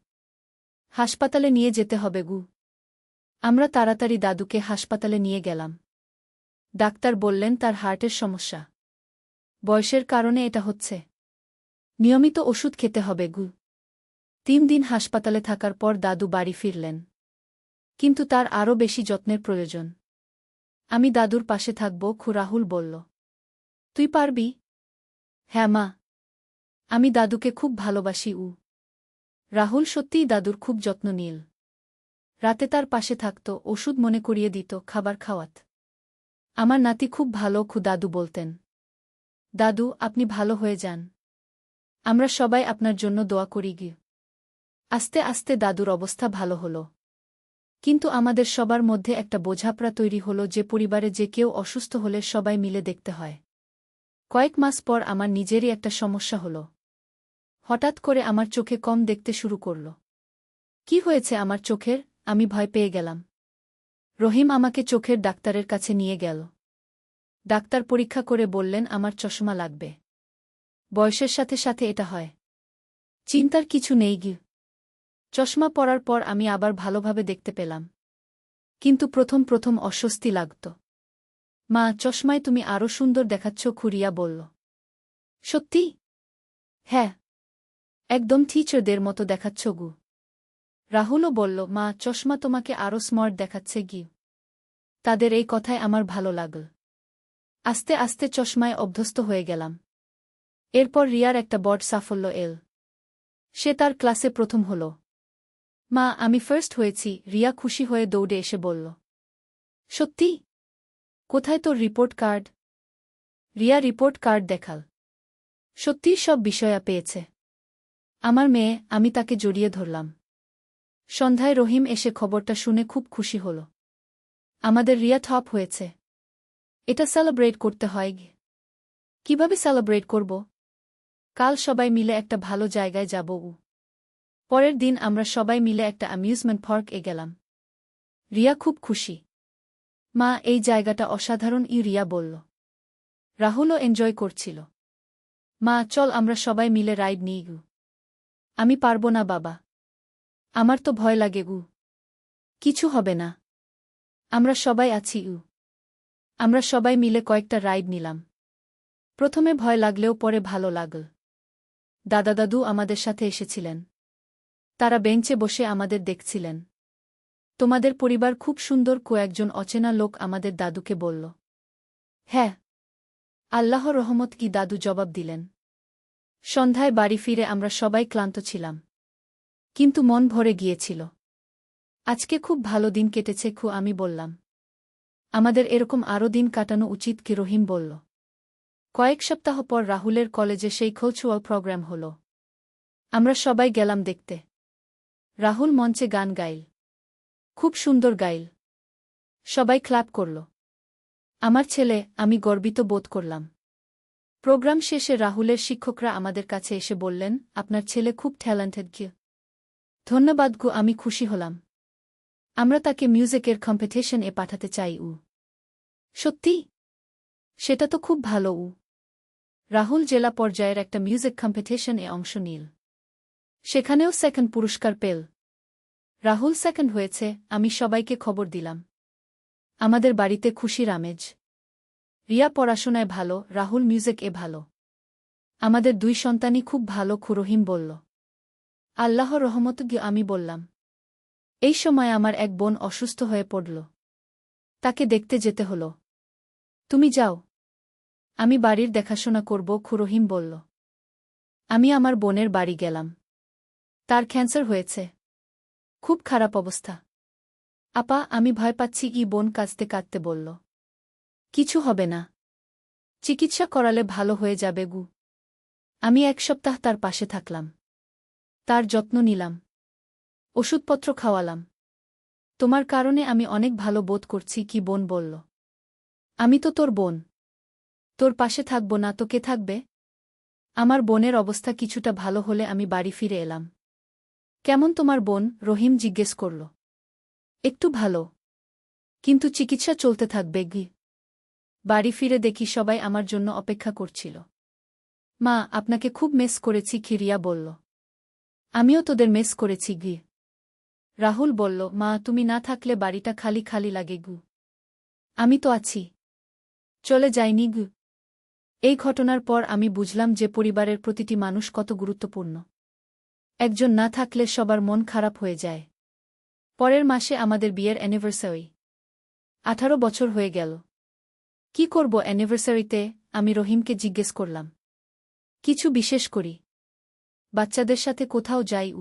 A: হাসপাতালে নিয়ে যেতে হবে গু। আমরা তাড়াতাড়ি দাদুকে হাসপাতালে নিয়ে গেলাম। ডাক্তার বললেন তার হার্টের সমস্যা। বয়সের কারণে এটা হচ্ছে। নিয়মিত ওষুধ খেতে হবে গু। 3 দিন হাসপাতালে থাকার পর দাদু বাড়ি ফিরলেন, কিন্তু তার আরও বেশি যত্নের প্রয়োজন। আমি দাদুর পাশে থাকব, রাহুল বলল। তুই পারবি? হ্যাঁ মা, আমি দাদুকে খুব ভালোবাসি। রাহুল সত্যিই দাদুর খুব যত্ন নিল। রাতে তার পাশে থাকত, ওষুধ মনে করিয়ে দিত, খাবার খাওয়াত। আমার নাতি খুব ভালো, দাদু বলতেন। দাদু, আপনি ভালো হয়ে যান। আমরা সবাই আপনার জন্য দোয়া করি গি। আস্তে আস্তে দাদুর অবস্থা ভালো হল। কিন্তু আমাদের সবার মধ্যে একটা বোঝাপড়া তৈরি হল যে পরিবারে যে কেউ অসুস্থ হলে সবাই মিলে দেখতে হয়। কয়েক মাস পর আমার নিজেরই একটা সমস্যা হল। হঠাৎ করে আমার চোখে কম দেখতে শুরু করল। কি হয়েছে আমার চোখের? আমি ভয় পেয়ে গেলাম। রহিম আমাকে চোখের ডাক্তারের কাছে নিয়ে গেল। ডাক্তার পরীক্ষা করে বললেন আমার চশমা লাগবে। বয়সের সাথে সাথে এটা হয়। চিন্তার কিছু নেই গি। চশমা পরার পর আমি আবার ভালোভাবে দেখতে পেলাম। কিন্তু প্রথম প্রথম অস্বস্তি লাগত। মা, চশমায় তুমি আরও সুন্দর দেখাচ্ছ, খুড়িয়া বলল। সত্যি? হ্যাঁ, একদম টিচারদের মতো দেখাচ্ছ গু। রাহুলও বলল, মা, চশমা তোমাকে আরও স্মার্ট দেখাচ্ছে গি। তাদের এই কথায় আমার ভালো লাগল। আস্তে আস্তে চশমায় অভ্যস্ত হয়ে গেলাম। এরপর রিয়ার একটা বড় সাফল্য এল। সে তার ক্লাসে প্রথম হল। মা, আমি ফার্স্ট হয়েছি, রিয়া খুশি হয়ে দৌড়ে এসে বলল। সত্যি? কোথায় তোর report card? Riya report card দেখাল। সত্যিই সব বিষয়া পেয়েছে। আমার মেয়ে, আমি তাকে জড়িয়ে ধরলাম। সন্ধ্যায় রহিম এসে খবরটা শুনে খুব খুশি হল। আমাদের রিয়া টপ হয়েছে। এটা সেলিব্রেট করতে হয়। কিভাবে সেলিব্রেট করব? কাল সবাই মিলে একটা ভালো জায়গায় যাব। পরের দিন আমরা সবাই মিলে একটা অ্যামিউজমেন্ট পার্ক-এ গেলাম। রিয়া খুব খুশি। মা, এই জায়গাটা অসাধারণ, রিয়া বলল। রাহুলও এনজয় করছিল। মা, চল আমরা সবাই মিলে রাইড নিই গু। আমি পারব না বাবা। আমার তো ভয় লাগে গু। কিছু হবে না। আমরা সবাই আছি। আমরা সবাই মিলে কয়েকটা রাইড নিলাম। প্রথমে ভয় লাগলেও পরে ভালো লাগল। দাদা দাদু আমাদের সাথে এসেছিলেন। তারা বেঞ্চে বসে আমাদের দেখছিলেন। তোমাদের পরিবার খুব সুন্দর, কয়েকজন অচেনা লোক আমাদের দাদুকে বলল। হ্যাঁ, আল্লাহর রহমত, কি দাদু জবাব দিলেন। সন্ধ্যায় বাড়ি ফিরে আমরা সবাই ক্লান্ত ছিলাম। কিন্তু মন ভরে গিয়েছিল। আজকে খুব ভালো দিন কেটেছে আমি বললাম। আমাদের এরকম আরও দিন কাটানো উচিত, কি রহিম বলল। কয়েক সপ্তাহ পর রাহুলের কলেজে সেই কালচারাল প্রোগ্রাম হল। আমরা সবাই গেলাম দেখতে। রাহুল মঞ্চে গান গাইল। খুব সুন্দর গাইল। সবাই ক্ল্যাপ করল। আমার ছেলে, আমি গর্বিত বোধ করলাম। প্রোগ্রাম শেষে রাহুলের শিক্ষকরা আমাদের কাছে এসে বললেন, আপনার ছেলে খুব ট্যালেন্টেড গি। ধন্যবাদ গু, আমি খুশি হলাম। আমরা তাকে মিউজিকের কম্পিটিশন-এ পাঠাতে চাই। সত্যি? সেটা তো খুব ভালো। রাহুল জেলা পর্যায়ের একটা মিউজিক কম্পিটিশন-এ অংশ নিল। সেখানেও সেকেন্ড পুরস্কার পেল। রাহুল সেকেন্ড হয়েছে, আমি সবাইকে খবর দিলাম। আমাদের বাড়িতে খুশির আমেজ। রিয়া পড়াশোনায় ভালো, রাহুল মিউজিক-এ ভালো। আমাদের দুই সন্তানই খুব ভালো, রহিম বলল। আল্লাহর রহমত, আমি বললাম। এই সময় আমার এক বোন অসুস্থ হয়ে পড়ল। তাকে দেখতে যেতে হল। তুমি যাও। আমি বাড়ির দেখাশোনা করব, রহিম বলল। আমি আমার বোনের বাড়ি গেলাম। তার ক্যান্সার হয়েছে। খুব খারাপ অবস্থা। আপা, আমি ভয় পাচ্ছি, বোন কাঁদতে কাঁদতে বলল। কিছু হবে না। চিকিৎসা করালে ভালো হয়ে যাবে গু। আমি এক সপ্তাহ তার পাশে থাকলাম। তার যত্ন নিলাম। ওষুধপত্র খাওয়ালাম। তোমার কারণে আমি অনেক ভালো বোধ করছি, বোন বলল। আমি তো তোর বোন। তোর পাশে থাকব না তো কে থাকবে? আমার বোনের অবস্থা কিছুটা ভালো হলে আমি বাড়ি ফিরে এলাম। কেমন তোমার বোন? রহিম জিজ্ঞেস করল। একটু ভালো। কিন্তু চিকিৎসা চলতে থাকবে গি। বাড়ি ফিরে দেখি সবাই আমার জন্য অপেক্ষা করছিল। মা, আপনাকে খুব মিস করেছি, রিয়া বলল। আমিও তোদের মিস করেছি গি। রাহুল বলল, মা, তুমি না থাকলে বাড়িটা খালি খালি লাগে গু। আমি তো আছি। চলে যাইনি গু। এই ঘটনার পর আমি বুঝলাম যে পরিবারের প্রতিটি মানুষ কত গুরুত্বপূর্ণ। একজন না থাকলে সবার মন খারাপ হয়ে যায়। পরের মাসে আমাদের বিয়ের অ্যানিভার্সারি। 18 বছর হয়ে গেল। কি করব অ্যানিভার্সারিতে? আমি রহিমকে জিজ্ঞেস করলাম। কিছু বিশেষ করি। বাচ্চাদের সাথে কোথাও যাই।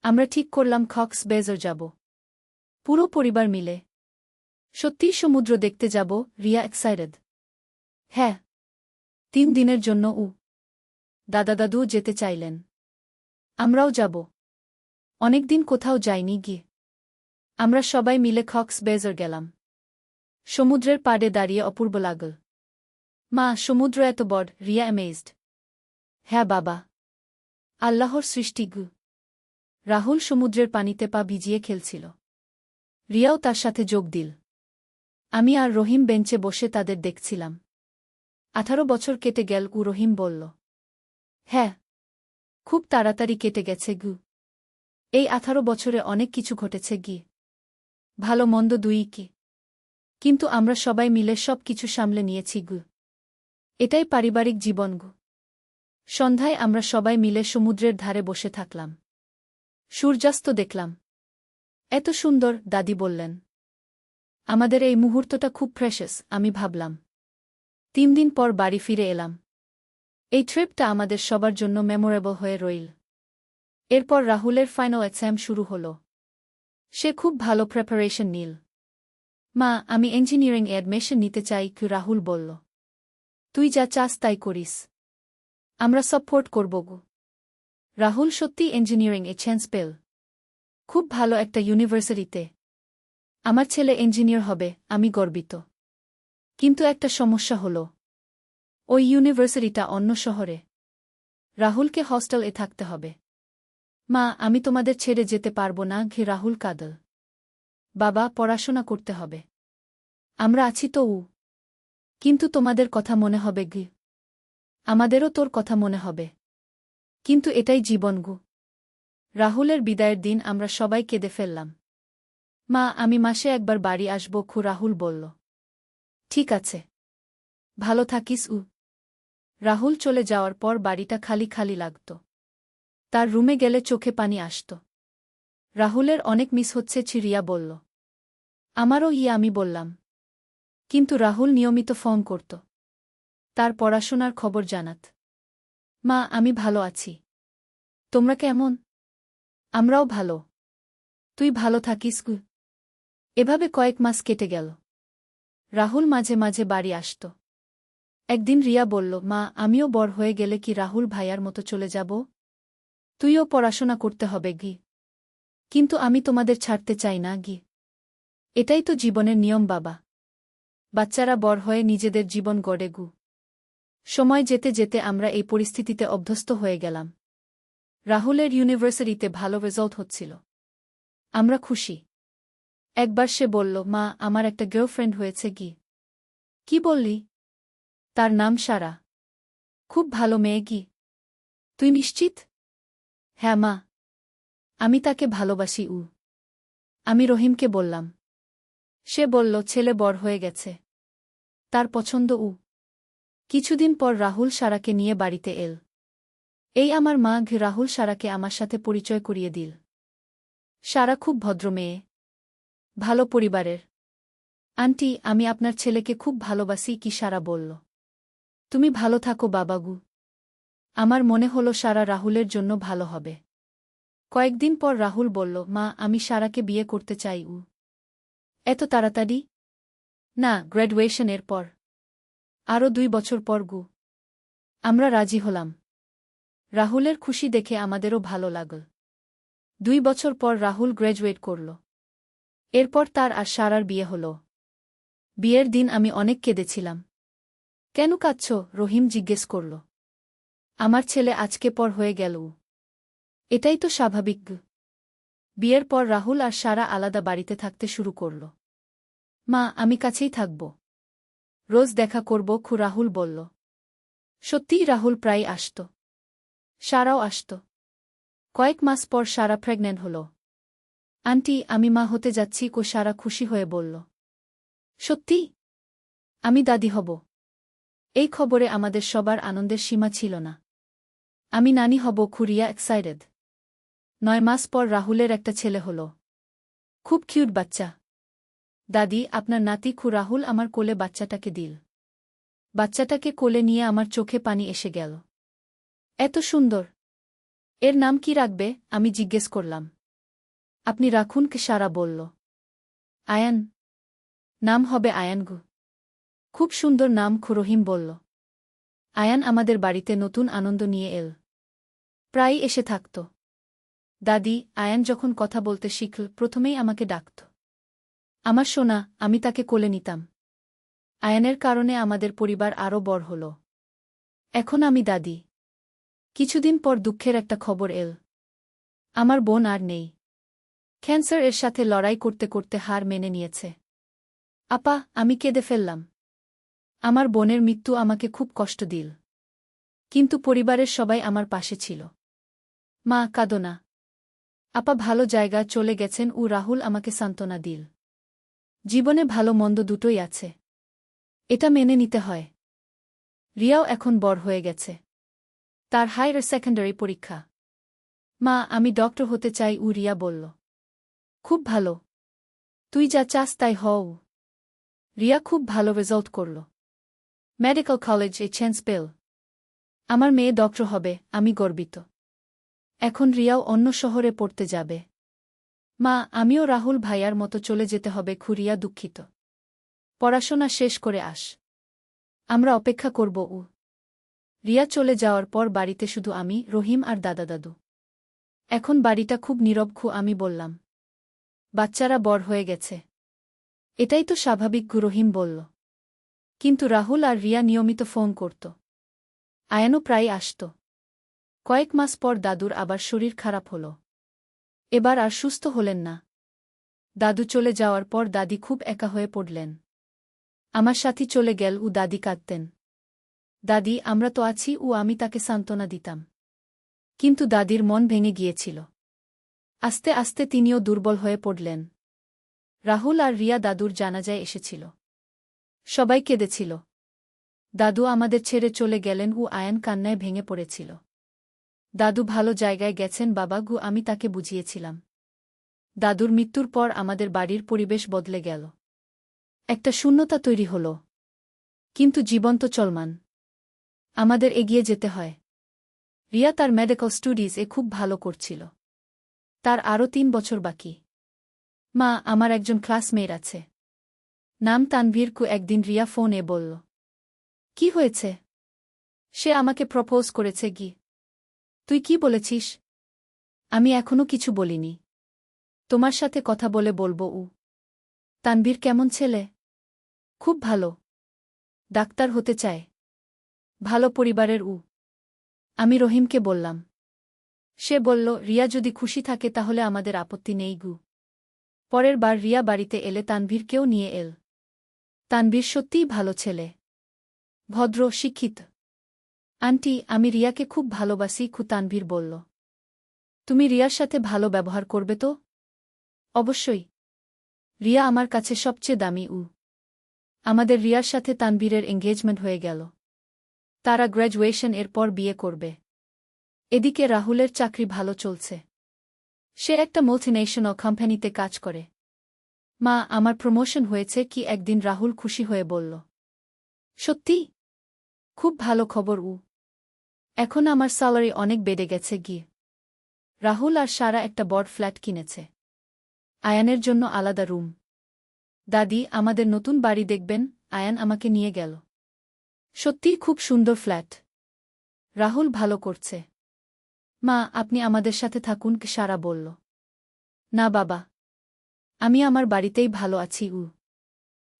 A: আমরা ঠিক করলাম কক্সবাজার যাব। পুরো পরিবার মিলে। সত্যিই সমুদ্র দেখতে যাব, রিয়া এক্সাইটেড। হ্যাঁ। 3 দিনের জন্য। দাদা দাদুও যেতে চাইলেন। আমরাও যাব। অনেকদিন কোথাও যাইনি গিয়ে। আমরা সবাই মিলে কক্সবাজার গেলাম। সমুদ্রের পাড়ে দাঁড়িয়ে অপূর্ব লাগল। মা, সমুদ্র এত বড়, রিয়া অ্যামেজড। হ্যাঁ বাবা, আল্লাহর সৃষ্টি গু। রাহুল সমুদ্রের পানিতে পা ভিজিয়ে খেলছিল। রিয়াও তার সাথে যোগ দিল। আমি আর রহিম বেঞ্চে বসে তাদের দেখছিলাম। 18 বছর কেটে গেল গু, রহিম বলল। হ্যাঁ, খুব তাড়াতাড়ি কেটে গেছে গু। এই 18 বছরে অনেক কিছু ঘটেছে গি। ভালো মন্দ দুই কি। কিন্তু আমরা সবাই মিলে সব কিছু সামলে নিয়েছি গু। এটাই পারিবারিক জীবন গু। সন্ধ্যায় আমরা সবাই মিলে সমুদ্রের ধারে বসে থাকলাম। সূর্যাস্ত দেখলাম। এত সুন্দর, দাদি বললেন। আমাদের এই মুহূর্তটা খুব প্রেশাস, আমি ভাবলাম। 3 দিন পর বাড়ি ফিরে এলাম। এই ট্রিপটা আমাদের সবার জন্য মেমোরেবল হয়ে রইল। এরপর রাহুলের ফাইনাল এক্সাম শুরু হল। সে খুব ভালো প্রিপারেশন নিল। মা, আমি ইঞ্জিনিয়ারিং অ্যাডমিশন নিতে চাই, কি রাহুল বলল। তুই যা চাস তাই করিস। আমরা সাপোর্ট করব গো। রাহুল সত্যি ইঞ্জিনিয়ারিং এ চান্স পেল। খুব ভালো একটা ইউনিভার্সিটিতে। আমার ছেলে ইঞ্জিনিয়ার হবে, আমি গর্বিত। কিন্তু একটা সমস্যা হল। ওই ইউনিভার্সিটিটা অন্য শহরে। রাহুলকে হস্টেলে থাকতে হবে। মা, আমি তোমাদের ছেড়ে যেতে পারবো না, ঘি রাহুল কাঁদল। বাবা, পড়াশোনা করতে হবে। আমরা আছি তো। কিন্তু তোমাদের কথা মনে হবে গি। আমাদেরও তোর কথা মনে হবে। কিন্তু এটাই জীবন গু। রাহুলের বিদায়ের দিন আমরা সবাই কেঁদে ফেললাম। মা, আমি মাসে একবার বাড়ি আসব, খু রাহুল বলল। ঠিক আছে। ভালো থাকিস উ। রাহুল চলে যাওয়ার পর বাড়িটা খালি খালি লাগত। তার রুমে গেলে চোখে পানি আসত। রাহুলের অনেক মিস হচ্ছে, রিয়া বলল। আমারও আমি বললাম। কিন্তু রাহুল নিয়মিত ফোন করত। তার পড়াশোনার খবর জানাত। মা, আমি ভালো আছি। তোমরা কেমন? আমরাও ভালো। তুই ভালো থাকিস গু। এভাবে কয়েক মাস কেটে গেল। রাহুল মাঝে মাঝে বাড়ি আসত। একদিন রিয়া বলল, মা, আমিও বড় হয়ে গেলে কি রাহুল ভাইয়ার মতো চলে যাব? তুইও পড়াশোনা করতে হবে গি। কিন্তু আমি তোমাদের ছাড়তে চাই না গি। এটাই তো জীবনের নিয়ম বাবা। বাচ্চারা বড় হয়ে নিজেদের জীবন গড়ে গু। সময় যেতে যেতে আমরা এই পরিস্থিতিতে অভ্যস্ত হয়ে গেলাম। রাহুলের ইউনিভার্সিটিতে ভালো রেজাল্ট হচ্ছিল। আমরা খুশি। একবার সে বলল, মা, আমার একটা গার্লফ্রেন্ড হয়েছে গি। কি বললি? তার নাম সারা। খুব ভালো মেয়ে গি। তুই নিশ্চিত? হ্যাঁ মা। আমি তাকে ভালোবাসি উ। আমি রহিমকে বললাম। সে বলল, ছেলে বড় হয়ে গেছে। তার পছন্দ উ। কিছুদিন পর রাহুল সারাকে নিয়ে বাড়িতে এল। এই আমার মা, রাহুল সারাকে আমার সাথে পরিচয় করিয়ে দিল। সারা খুব ভদ্র মেয়ে। ভালো পরিবারের। আন্টি, আমি আপনার ছেলেকে খুব ভালোবাসি, কি সারা বলল। তুমি ভালো থাকো বাবাগু। আমার মনে হলো সারা রাহুলের জন্য ভালো হবে। কয়েকদিন পর রাহুল বলল, মা, আমি সারাকে বিয়ে করতে চাই উ। এত তাড়াতাড়ি? না, গ্র্যাজুয়েশনের পর। আরও 2 বছর পর গু। আমরা রাজি হলাম। রাহুলের খুশি দেখে আমাদেরও ভালো লাগল। 2 বছর পর রাহুল গ্র্যাজুয়েট করল। এরপর তার আর সারার বিয়ে হল। বিয়ের দিন আমি অনেক কেঁদেছিলাম। কেন কাঁদছ? রহিম জিজ্ঞেস করল। আমার ছেলে আজকে পর হয়ে গেল। এটাই তো স্বাভাবিক। বিয়ের পর রাহুল আর সারা আলাদা বাড়িতে থাকতে শুরু করল। মা, আমি কাছেই থাকব। রোজ দেখা করব, খু রাহুল বলল। সত্যিই রাহুল প্রায় আসত। সারাও আসত। কয়েক মাস পর সারা প্রেগন্যান্ট হল। আন্টি, আমি মা হতে যাচ্ছি, কো সারা খুশি হয়ে বলল। সত্যি? আমি দাদি হব। এই খবরে আমাদের সবার আনন্দের সীমা ছিল না। আমি নানি হব, খুরিয়া এক্সাইটেড। 9 মাস পর রাহুলের একটা ছেলে হল। খুব কিউট বাচ্চা। দাদি, আপনার নাতি খু রাহুল আমার কোলে বাচ্চাটাকে দিল। বাচ্চাটাকে কোলে নিয়ে আমার চোখে পানি এসে গেল। এত সুন্দর। এর নাম কি রাখবে? আমি জিজ্ঞেস করলাম। আপনি রাখুন, কে সারা বলল। আয়ান। নাম হবে আয়ান গু। খুব সুন্দর নাম, খু রহিম বলল। আয়ান আমাদের বাড়িতে নতুন আনন্দ নিয়ে এল। প্রায় এসে থাকত। দাদি, আয়ান যখন কথা বলতে শিখল প্রথমেই আমাকে ডাকত। আমার সোনা, আমি তাকে কোলে নিতাম। আয়ানের কারণে আমাদের পরিবার আরও বড় হল। এখন আমি দাদি। কিছুদিন পর দুঃখের একটা খবর এল। আমার বোন আর নেই। ক্যান্সার এর সাথে লড়াই করতে করতে হার মেনে নিয়েছে। আপা, আমি কেঁদে ফেললাম। আমার বোনের মৃত্যু আমাকে খুব কষ্ট দিল। কিন্তু পরিবারের সবাই আমার পাশে ছিল। মা, কাঁদো না। আপা ভালো জায়গা চলে গেছেন ও রাহুল আমাকে সান্ত্বনা দিল। জীবনে ভালো মন্দ দুটোই আছে। এটা মেনে নিতে হয়। রিয়াও এখন বড় হয়ে গেছে। তার হায়ার সেকেন্ডারি পরীক্ষা। মা, আমি ডক্টর হতে চাই, রিয়া বলল। খুব ভালো। তুই যা চাস তাই হও। রিয়া খুব ভালো রেজাল্ট করল। মেডিকেল কলেজে চান্স পেল। আমার মেয়ে ডক্টর হবে, আমি গর্বিত। এখন রিয়াও অন্য শহরে পড়তে যাবে। মা, আমিও রাহুল ভাইয়ার মতো চলে যেতে হবে। রিয়া দুঃখিত। পড়াশোনা শেষ করে আস। আমরা অপেক্ষা করব। রিয়া চলে যাওয়ার পর বাড়িতে শুধু আমি, রহিম আর দাদা দাদু। এখন বাড়িটা খুব নীরব। আমি বললাম, বাচ্চারা বড় হয়ে গেছে। এটাই তো স্বাভাবিক, রহিম বলল। কিন্তু রাহুল আর রিয়া নিয়মিত ফোন করত। আয়ানও প্রায় আসত। কয়েক মাস পর দাদুর আবার শরীর খারাপ হল। এবার আর সুস্থ হলেন না। দাদু চলে যাওয়ার পর দাদি খুব একা হয়ে পড়লেন। আমার সাথী চলে গেল দাদি কাঁদতেন। দাদি, আমরা তো আছি আমি তাকে সান্ত্বনা দিতাম। কিন্তু দাদির মন ভেঙে গিয়েছিল। আস্তে আস্তে তিনিও দুর্বল হয়ে পড়লেন। রাহুল আর রিয়া দাদুর জানাজায় এসেছিল। সবাই কেঁদেছিল। দাদু আমাদের ছেড়ে চলে গেলেন আয়ান কান্নায় ভেঙে পড়েছিল। দাদু ভালো জায়গায় গেছেন বাবা, আমি তাকে বুঝিয়েছিলাম। দাদুর মৃত্যুর পর আমাদের বাড়ির পরিবেশ বদলে গেল। একটা শূন্যতা তৈরি হল। কিন্তু জীবন তো চলমান। আমাদের এগিয়ে যেতে হয়। রিয়া তার মেডিকেল স্টাডিজে খুব ভালো করছিল। তার আরও 3 বছর বাকি। মা, আমার একজন ক্লাসমেট আছে। নাম তানভীর। একদিন রিয়া ফোনে বলল। কি হয়েছে? সে আমাকে প্রপোজ করেছে। তুই কি বলেছিস? আমি এখনো কিছু বলিনি। তোমার সাথে কথা বলে বলবো। তানভীর কেমন ছেলে? খুব ভালো। ডাক্তার হতে চায়। ভালো পরিবারের। আমি রহিমকে বললাম। সে বলল, রিয়া যদি খুশি থাকে তাহলে আমাদের আপত্তি নেই। পরের বার রিয়া বাড়িতে এলে তানভীরকেও নিয়ে এল। তানভীর সত্যিই ভালো ছেলে। ভদ্র, শিক্ষিত। আন্টি, আমি রিয়াকে খুব ভালোবাসি। তানভীর বলল। তুমি রিয়ার সাথে ভালো ব্যবহার করবে তো? অবশ্যই। রিয়া আমার কাছে সবচেয়ে দামি। আমাদের রিয়ার সাথে তানভীরের এঙ্গেজমেন্ট হয়ে গেল। তারা গ্র্যাজুয়েশন এর পর বিয়ে করবে। এদিকে রাহুলের চাকরি ভালো চলছে। সে একটা মাল্টিনেশনাল কোম্পানিতে কাজ করে। মা, আমার প্রমোশন হয়েছে। একদিন রাহুল খুশি হয়ে বলল। সত্যি? খুব ভালো খবর। এখন আমার স্যালারি অনেক বেড়ে গেছে। রাহুল আর সারা একটা বড় ফ্ল্যাট কিনেছে। আয়ানের জন্য আলাদা রুম। দাদি, আমাদের নতুন বাড়ি দেখবেন? আয়ান আমাকে নিয়ে গেল। সত্যিই খুব সুন্দর ফ্ল্যাট। রাহুল ভালো করছে। মা, আপনি আমাদের সাথে থাকুন, সারা বলল। না বাবা, আমি আমার বাড়িতেই ভালো আছি।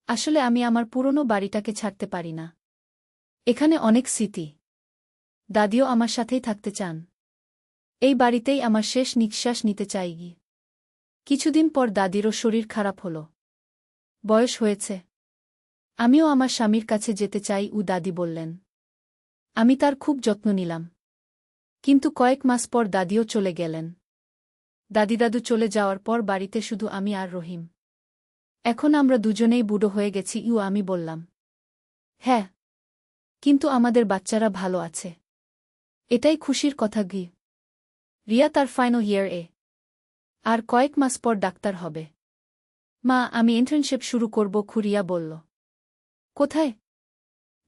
A: আসলে আমি আমার পুরনো বাড়িটাকে ছাড়তে পারি না। এখানে অনেক স্মৃতি। দাদিও আমার সাথেই থাকতে চান। এই বাড়িতেই আমার শেষ নিঃশ্বাস নিতে চাই। কিছুদিন পর দাদিরও শরীর খারাপ হল। বয়স হয়েছে। আমিও আমার স্বামীর কাছে যেতে চাই। দাদি বললেন। আমি তার খুব যত্ন নিলাম। কিন্তু কয়েক মাস পর দাদিও চলে গেলেন। দাদু চলে যাওয়ার পর বাড়িতে শুধু আমি আর রহিম। এখন আমরা দুজনেই বুড়ো হয়ে গেছি। আমি বললাম। হ্যাঁ, কিন্তু আমাদের বাচ্চারা ভালো আছে। এটাই খুশির কথা। রিয়া তার ফাইনাল ইয়ার এ। আর কয়েক মাস পর ডাক্তার হবে। মা, আমি ইন্টার্নশিপ শুরু করব। রিয়া বলল। কোথায়?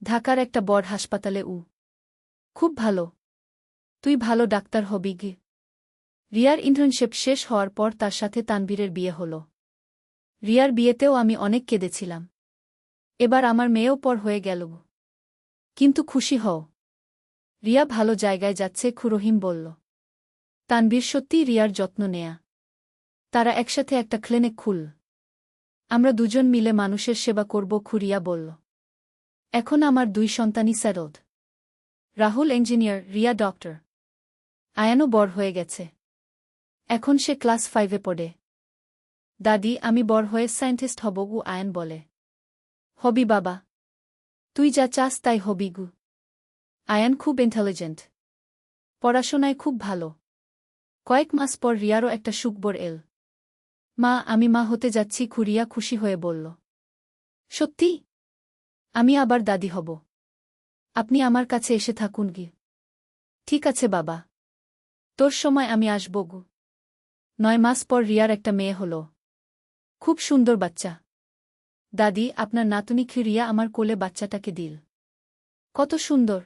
A: ঢাকার একটা বড় হাসপাতালে। খুব ভালো। তুই ভালো ডাক্তার হবি। রিয়ার ইন্টার্নশিপ শেষ হওয়ার পর তার সাথে তানভীরের বিয়ে হল। রিয়ার বিয়েতেও আমি অনেক কেঁদেছিলাম। এবার আমার মেয়েও পর হয়ে গেল। কিন্তু খুশি হও। রিয়া ভালো জায়গায় যাচ্ছে, রহিম বলল। তানবীর সত্যিই রিয়ার যত্ন নেয়া। তারা একসাথে একটা ক্লিনিক খুল। আমরা দুজন মিলে মানুষের সেবা করব, রিয়া বলল। এখন আমার 2 সন্তানই settled. Rahul engineer, Riya doctor. আয়ানও বড় হয়ে গেছে। এখন সে ক্লাস 5-এ পড়ে। দাদি, আমি বড় হয়ে সায়েন্টিস্ট হব, আয়ান বলে। হবি বাবা, তুই যা চাস তাই হবি গু। আয়ান খুব ইন্টেলিজেন্ট, পড়াশোনায় খুব ভালো। কয়েক মাস পর রিয়ারও একটা সুখবর এল। মা, আমি মা হতে যাচ্ছি, রিয়া খুশি হয়ে বলল। সত্যি? আমি আবার দাদি হব। আপনি আমার কাছে এসে থাকুন গি। ঠিক আছে বাবা, তোর সময় আমি আসব গু। 9 মাস পর রিয়ার একটা মেয়ে হল। খুব সুন্দর বাচ্চা। দাদি, আপনার নাতনি রিয়া আমার কোলে বাচ্চাটাকে দিল। কত সুন্দর!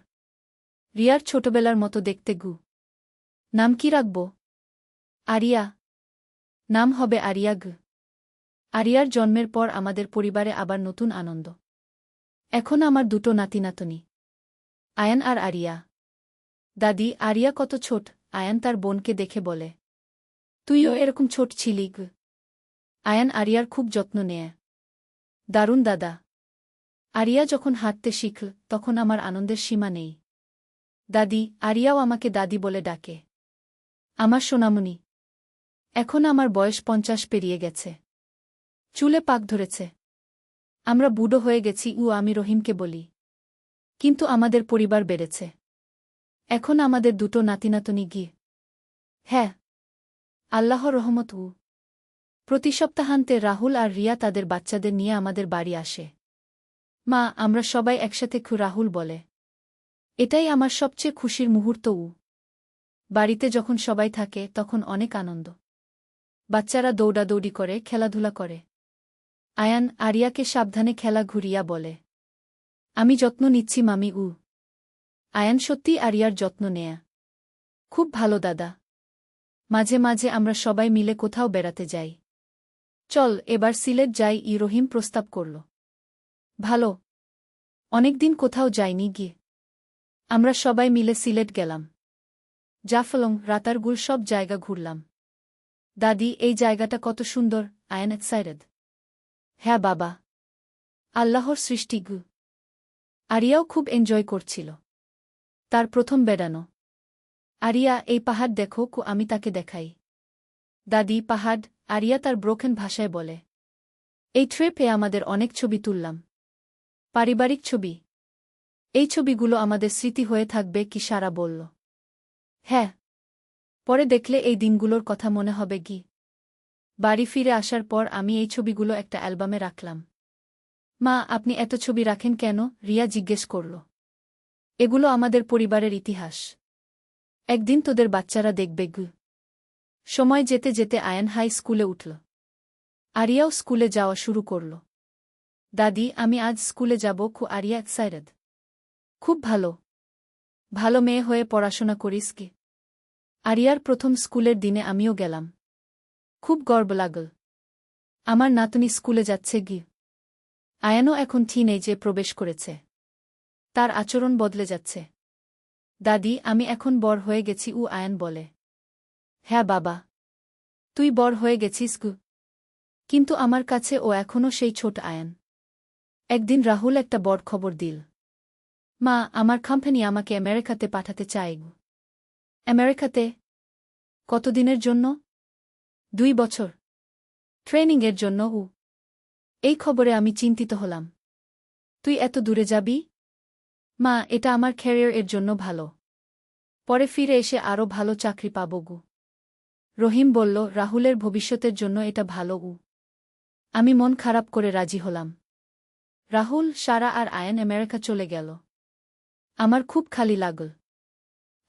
A: রিয়ার ছোটবেলার মতো দেখতে গু। নাম কি রাখব? আরিয়া। নাম হবে আরিয়া গু। আরিয়ার জন্মের পর আমাদের পরিবারে আবার নতুন আনন্দ। এখন আমার 2 নাতি-নাতনি, আয়ান আর আরিয়া। দাদি, আরিয়া কত ছোট, আয়ান তার বোনকে দেখে বলে। তুইও এরকম ছোট ছিলি গু। আয়ান আরিয়ার খুব যত্ন নেয়। দারুণ দাদা। আরিয়া যখন হাঁটতে শিখল তখন আমার আনন্দের সীমা নেই। দাদি, আরিয়াও আমাকে দাদি বলে ডাকে। আমার সোনামণি। এখন আমার বয়স 50 পেরিয়ে গেছে। চুলে পাক ধরেছে। আমরা বুড়ো হয়ে গেছি, আমি রহিমকে বলি। কিন্তু আমাদের পরিবার বেড়েছে। এখন আমাদের 2 নাতি-নাতনি গি। হ্যাঁ, আল্লাহর রহমত। প্রতি সপ্তাহান্তে রাহুল আর রিয়া তাদের বাচ্চাদের নিয়ে আমাদের বাড়ি আসে। মা, আমরা সবাই একসাথে রাহুল বলে। এটাই আমার সবচেয়ে খুশির মুহূর্ত। বাড়িতে যখন সবাই থাকে তখন অনেক আনন্দ। বাচ্চারা দৌড়াদৌড়ি করে, খেলাধুলা করে। আয়ান আরিয়াকে সাবধানে খেলা ঘুরিয়া বলে। আমি যত্ন নিচ্ছি মামি। আয়ান সত্যি আরিয়ার যত্ন নেয়া। খুব ভালো দাদা। মাঝে মাঝে আমরা সবাই মিলে কোথাও বেড়াতে যাই। চল এবার সিলেট যাই, রহিম প্রস্তাব করল। ভালো। অনেকদিন কোথাও যাইনি গিয়ে। আমরা সবাই মিলে সিলেট গেলাম। জাফলং, রাতারগুল সব জায়গা ঘুরলাম। দাদি, এই জায়গাটা কত সুন্দর, আয়ান এক্সাইটেড। হ্যাঁ বাবা, আল্লাহর সৃষ্টি গু। আরিয়াও খুব এনজয় করছিল। তার প্রথম বেড়ানো। আরিয়া, এই পাহাড় দেখো, আমি তাকে দেখাই। দাদি, পাহাড়? আরিয়া তার ব্রোকেন ভাষায় বলে। এই ট্রিপে আমাদের অনেক ছবি তুললাম। পারিবারিক ছবি। এই ছবিগুলো আমাদের স্মৃতি হয়ে থাকবে, কি সারা বলল। হ্যাঁ, পরে দেখলে এই দিনগুলোর কথা মনে হবে গি। বাড়ি ফিরে আসার পর আমি এই ছবিগুলো একটা অ্যালবামে রাখলাম। মা, আপনি এত ছবি রাখেন কেন? রিয়া জিজ্ঞেস করল। এগুলো আমাদের পরিবারের ইতিহাস। একদিন তোদের বাচ্চারা দেখবে গু। সময় যেতে যেতে আয়ান হাই স্কুলে উঠল। আরিয়াও স্কুলে যাওয়া শুরু করল। দাদি, আমি আজ স্কুলে যাব, আরিয়া এক্সাইটেড। খুব ভালো। ভালো মেয়ে হয়ে পড়াশোনা করিস কি। আরিয়ার প্রথম স্কুলের দিনে আমিও গেলাম। খুব গর্ব লাগল। আমার নাতনি স্কুলে যাচ্ছে গি। আয়ানও এখন টিনেজে প্রবেশ করেছে। তার আচরণ বদলে যাচ্ছে। দাদি, আমি এখন বড় হয়ে গেছি, আয়ান বলে। হ্যাঁ বাবা, তুই বড় হয়ে গেছিস গু। কিন্তু আমার কাছে ও এখনও সেই ছোট আয়ান। একদিন রাহুল একটা বড় খবর দিল। মা, আমার কোম্পানি আমাকে আমেরিকাতে পাঠাতে চায় গু। আমেরিকাতে? কতদিনের জন্য? 2 বছর। ট্রেনিংয়ের জন্য। এই খবরে আমি চিন্তিত হলাম। তুই এত দূরে যাবি? মা, এটা আমার ক্যারিয়ার এর জন্য ভালো। পরে ফিরে এসে আরও ভালো চাকরি পাব গু। রহিম বলল, রাহুলের ভবিষ্যতের জন্য এটা ভালো। আমি মন খারাপ করে রাজি হলাম। রাহুল, সারা আর আয়ান আমেরিকা চলে গেল। আমার খুব খালি লাগল।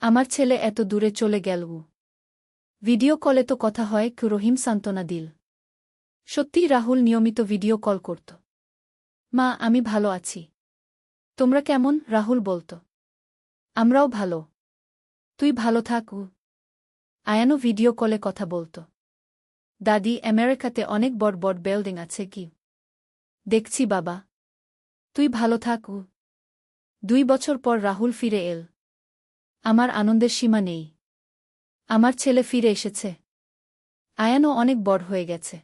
A: আমার ছেলে এত দূরে চলে গেল। ভিডিও কলে তো কথা হয়, রহিম সান্ত্বনা দিল। সত্যি রাহুল নিয়মিত ভিডিও কল করত। মা, আমি ভালো আছি। তোমরা কেমন? রাহুল বলত। আমরাও ভালো। তুই ভালো থাক। আয়ানও ভিডিও কলে কথা বলত। দাদি, আমেরিকাতে অনেক বড় বড় বিল্ডিং আছে কি? দেখছি বাবা। তুই ভালো থাক। 2 বছর পর রাহুল ফিরে এল। আমার আনন্দের সীমা নেই। আমার ছেলে ফিরে এসেছে। আয়ানও অনেক বড় হয়ে গেছে।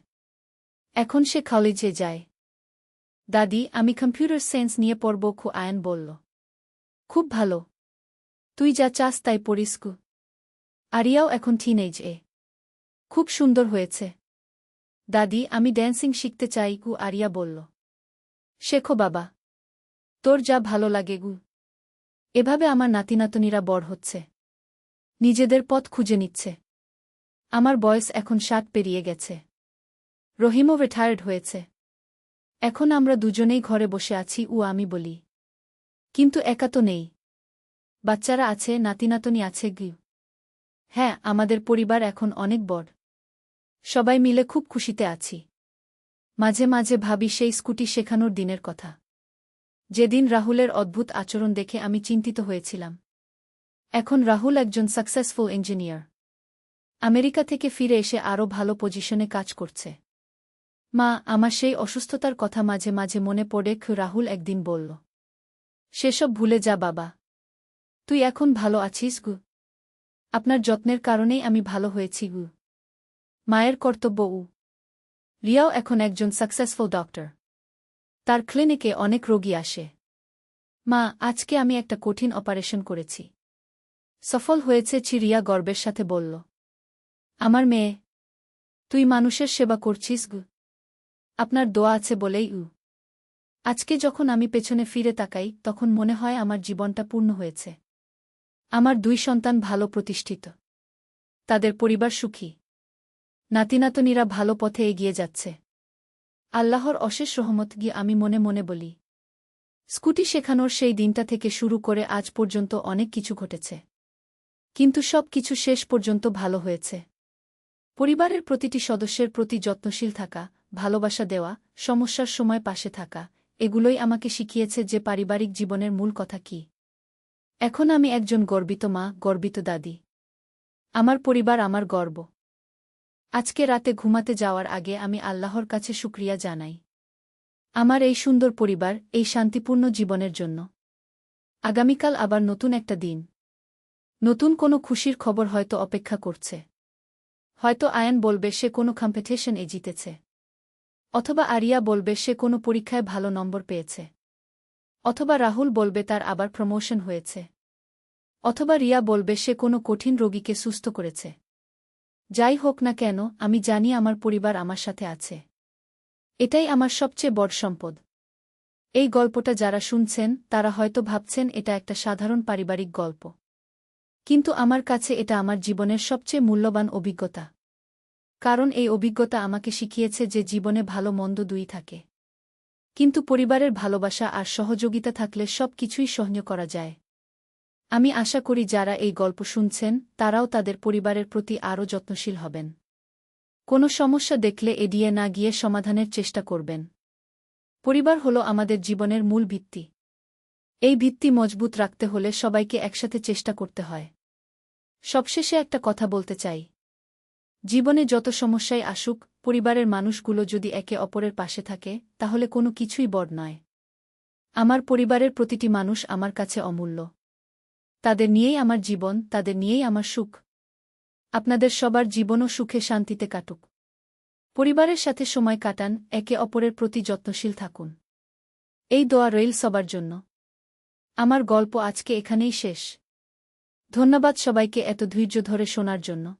A: এখন সে কলেজে যায়। দাদি, আমি কম্পিউটার সায়েন্স নিয়ে পড়ব। আয়ান বলল। খুব ভালো। তুই যা চাস তাই পড়িস। আরিয়াও এখন টিনেজ-এ। খুব সুন্দর হয়েছে। দাদি, আমি ড্যান্সিং শিখতে চাই। আরিয়া বলল। শেখো বাবা। তোর যা ভালো লাগে। এভাবে আমার নাতিনাতনীরা বড় হচ্ছে। নিজেদের পথ খুঁজে নিচ্ছে। আমার বয়স এখন 60 পেরিয়ে গেছে। রহিমও রিটায়ার্ড হয়েছে। এখন আমরা দুজনেই ঘরে বসে আছি। আমি বলি। কিন্তু একা তো নেই। বাচ্চারা আছে, নাতিনাতনী আছে। হ্যাঁ, আমাদের পরিবার এখন অনেক বড়। সবাই মিলে খুব খুশিতে আছি। মাঝে মাঝে ভাবি সেই স্কুটি শেখানোর দিনের কথা। যেদিন রাহুলের অদ্ভুত আচরণ দেখে আমি চিন্তিত হয়েছিলাম। এখন রাহুল একজন সাকসেসফুল ইঞ্জিনিয়ার। আমেরিকা থেকে ফিরে এসে আরও ভালো পজিশনে কাজ করছে। মা, আমার সেই অসুস্থতার কথা মাঝে মাঝে মনে পড়ে। রাহুল একদিন বলল। সেসব ভুলে যা বাবা। তুই এখন ভালো আছিস। আপনার যত্নের কারণেই আমি ভালো হয়েছি। মায়ের কর্তব্য। রিয়াও এখন একজন সাকসেসফুল ডক্টর। তার ক্লিনিকে অনেক রোগী আসে। মা, আজকে আমি একটা কঠিন অপারেশন করেছি। সফল হয়েছে। রিয়া গর্বের সাথে বলল। আমার মেয়ে। তুই মানুষের সেবা করছিস। আপনার দোয়া আছে বলেই। আজকে যখন আমি পেছনে ফিরে তাকাই তখন মনে হয় আমার জীবনটা পূর্ণ হয়েছে। আমার 2 সন্তান ভালো প্রতিষ্ঠিত। তাদের পরিবার সুখী। নাতিনাতনীরা ভালো পথে এগিয়ে যাচ্ছে। আল্লাহর অশেষ রহমত। আমি মনে মনে বলি। স্কুটি শেখানোর সেই দিনটা থেকে শুরু করে আজ পর্যন্ত অনেক কিছু ঘটেছে। কিন্তু সব কিছু শেষ পর্যন্ত ভালো হয়েছে। পরিবারের প্রতিটি সদস্যের প্রতি যত্নশীল থাকা, ভালোবাসা দেওয়া, সমস্যার সময় পাশে থাকা, এগুলোই আমাকে শিখিয়েছে যে পারিবারিক জীবনের মূল কথা কী। এখন আমি একজন গর্বিত মা, গর্বিত দাদি। আমার পরিবার আমার গর্ব। আজকে রাতে ঘুমাতে যাওয়ার আগে আমি আল্লাহর কাছে শুকরিয়া জানাই। আমার এই সুন্দর পরিবার, এই শান্তিপূর্ণ জীবনের জন্য। আগামীকাল আবার নতুন একটা দিন। নতুন কোনো খুশির খবর হয়তো অপেক্ষা করছে। হয়তো আয়ান বলবে সে কোনো কম্পিটিশনে জিতেছে। অথবা আরিয়া বলবে সে কোনো পরীক্ষায় ভালো নম্বর পেয়েছে। অথবা রাহুল বলবে তার আবার প্রমোশন হয়েছে। অথবা রিয়া বলবে সে কোনো কঠিন রোগীকে সুস্থ করেছে। যাই হোক না কেন, আমি জানি আমার পরিবার আমার সাথে আছে। এটাই আমার সবচেয়ে বড় সম্পদ। এই গল্পটা যারা শুনছেন তারা হয়তো ভাবছেন এটা একটা সাধারণ পারিবারিক গল্প। কিন্তু আমার কাছে এটা আমার জীবনের সবচেয়ে মূল্যবান অভিজ্ঞতা। কারণ এই অভিজ্ঞতা আমাকে শিখিয়েছে যে জীবনে ভালো মন্দ দুই থাকে। কিন্তু পরিবারের ভালোবাসা আর সহযোগিতা থাকলে সব কিছুই সহ্য করা যায়। আমি আশা করি যারা এই গল্প শুনছেন তারাও তাদের পরিবারের প্রতি আরও যত্নশীল হবেন। কোনো সমস্যা দেখলে এড়িয়ে না গিয়ে সমাধানের চেষ্টা করবেন। পরিবার হলো আমাদের জীবনের মূল ভিত্তি। এই ভিত্তি মজবুত রাখতে হলে সবাইকে একসাথে চেষ্টা করতে হয়। সবশেষে একটা কথা বলতে চাই। জীবনে যত সমস্যাই আসুক, পরিবারের মানুষগুলো যদি একে অপরের পাশে থাকে তাহলে কোনো কিছুই বড় নয়। আমার পরিবারের প্রতিটি মানুষ আমার কাছে অমূল্য। তাদের নিয়েই আমার জীবন, তাদের নিয়েই আমার সুখ। আপনাদের সবার জীবনও সুখে শান্তিতে কাটুক। পরিবারের সাথে সময় কাটান, একে অপরের প্রতি যত্নশীল থাকুন। এই দোয়া রইল সবার জন্য। আমার গল্প আজকে এখানেই শেষ। ধন্যবাদ সবাইকে এত ধৈর্য ধরে শোনার জন্য।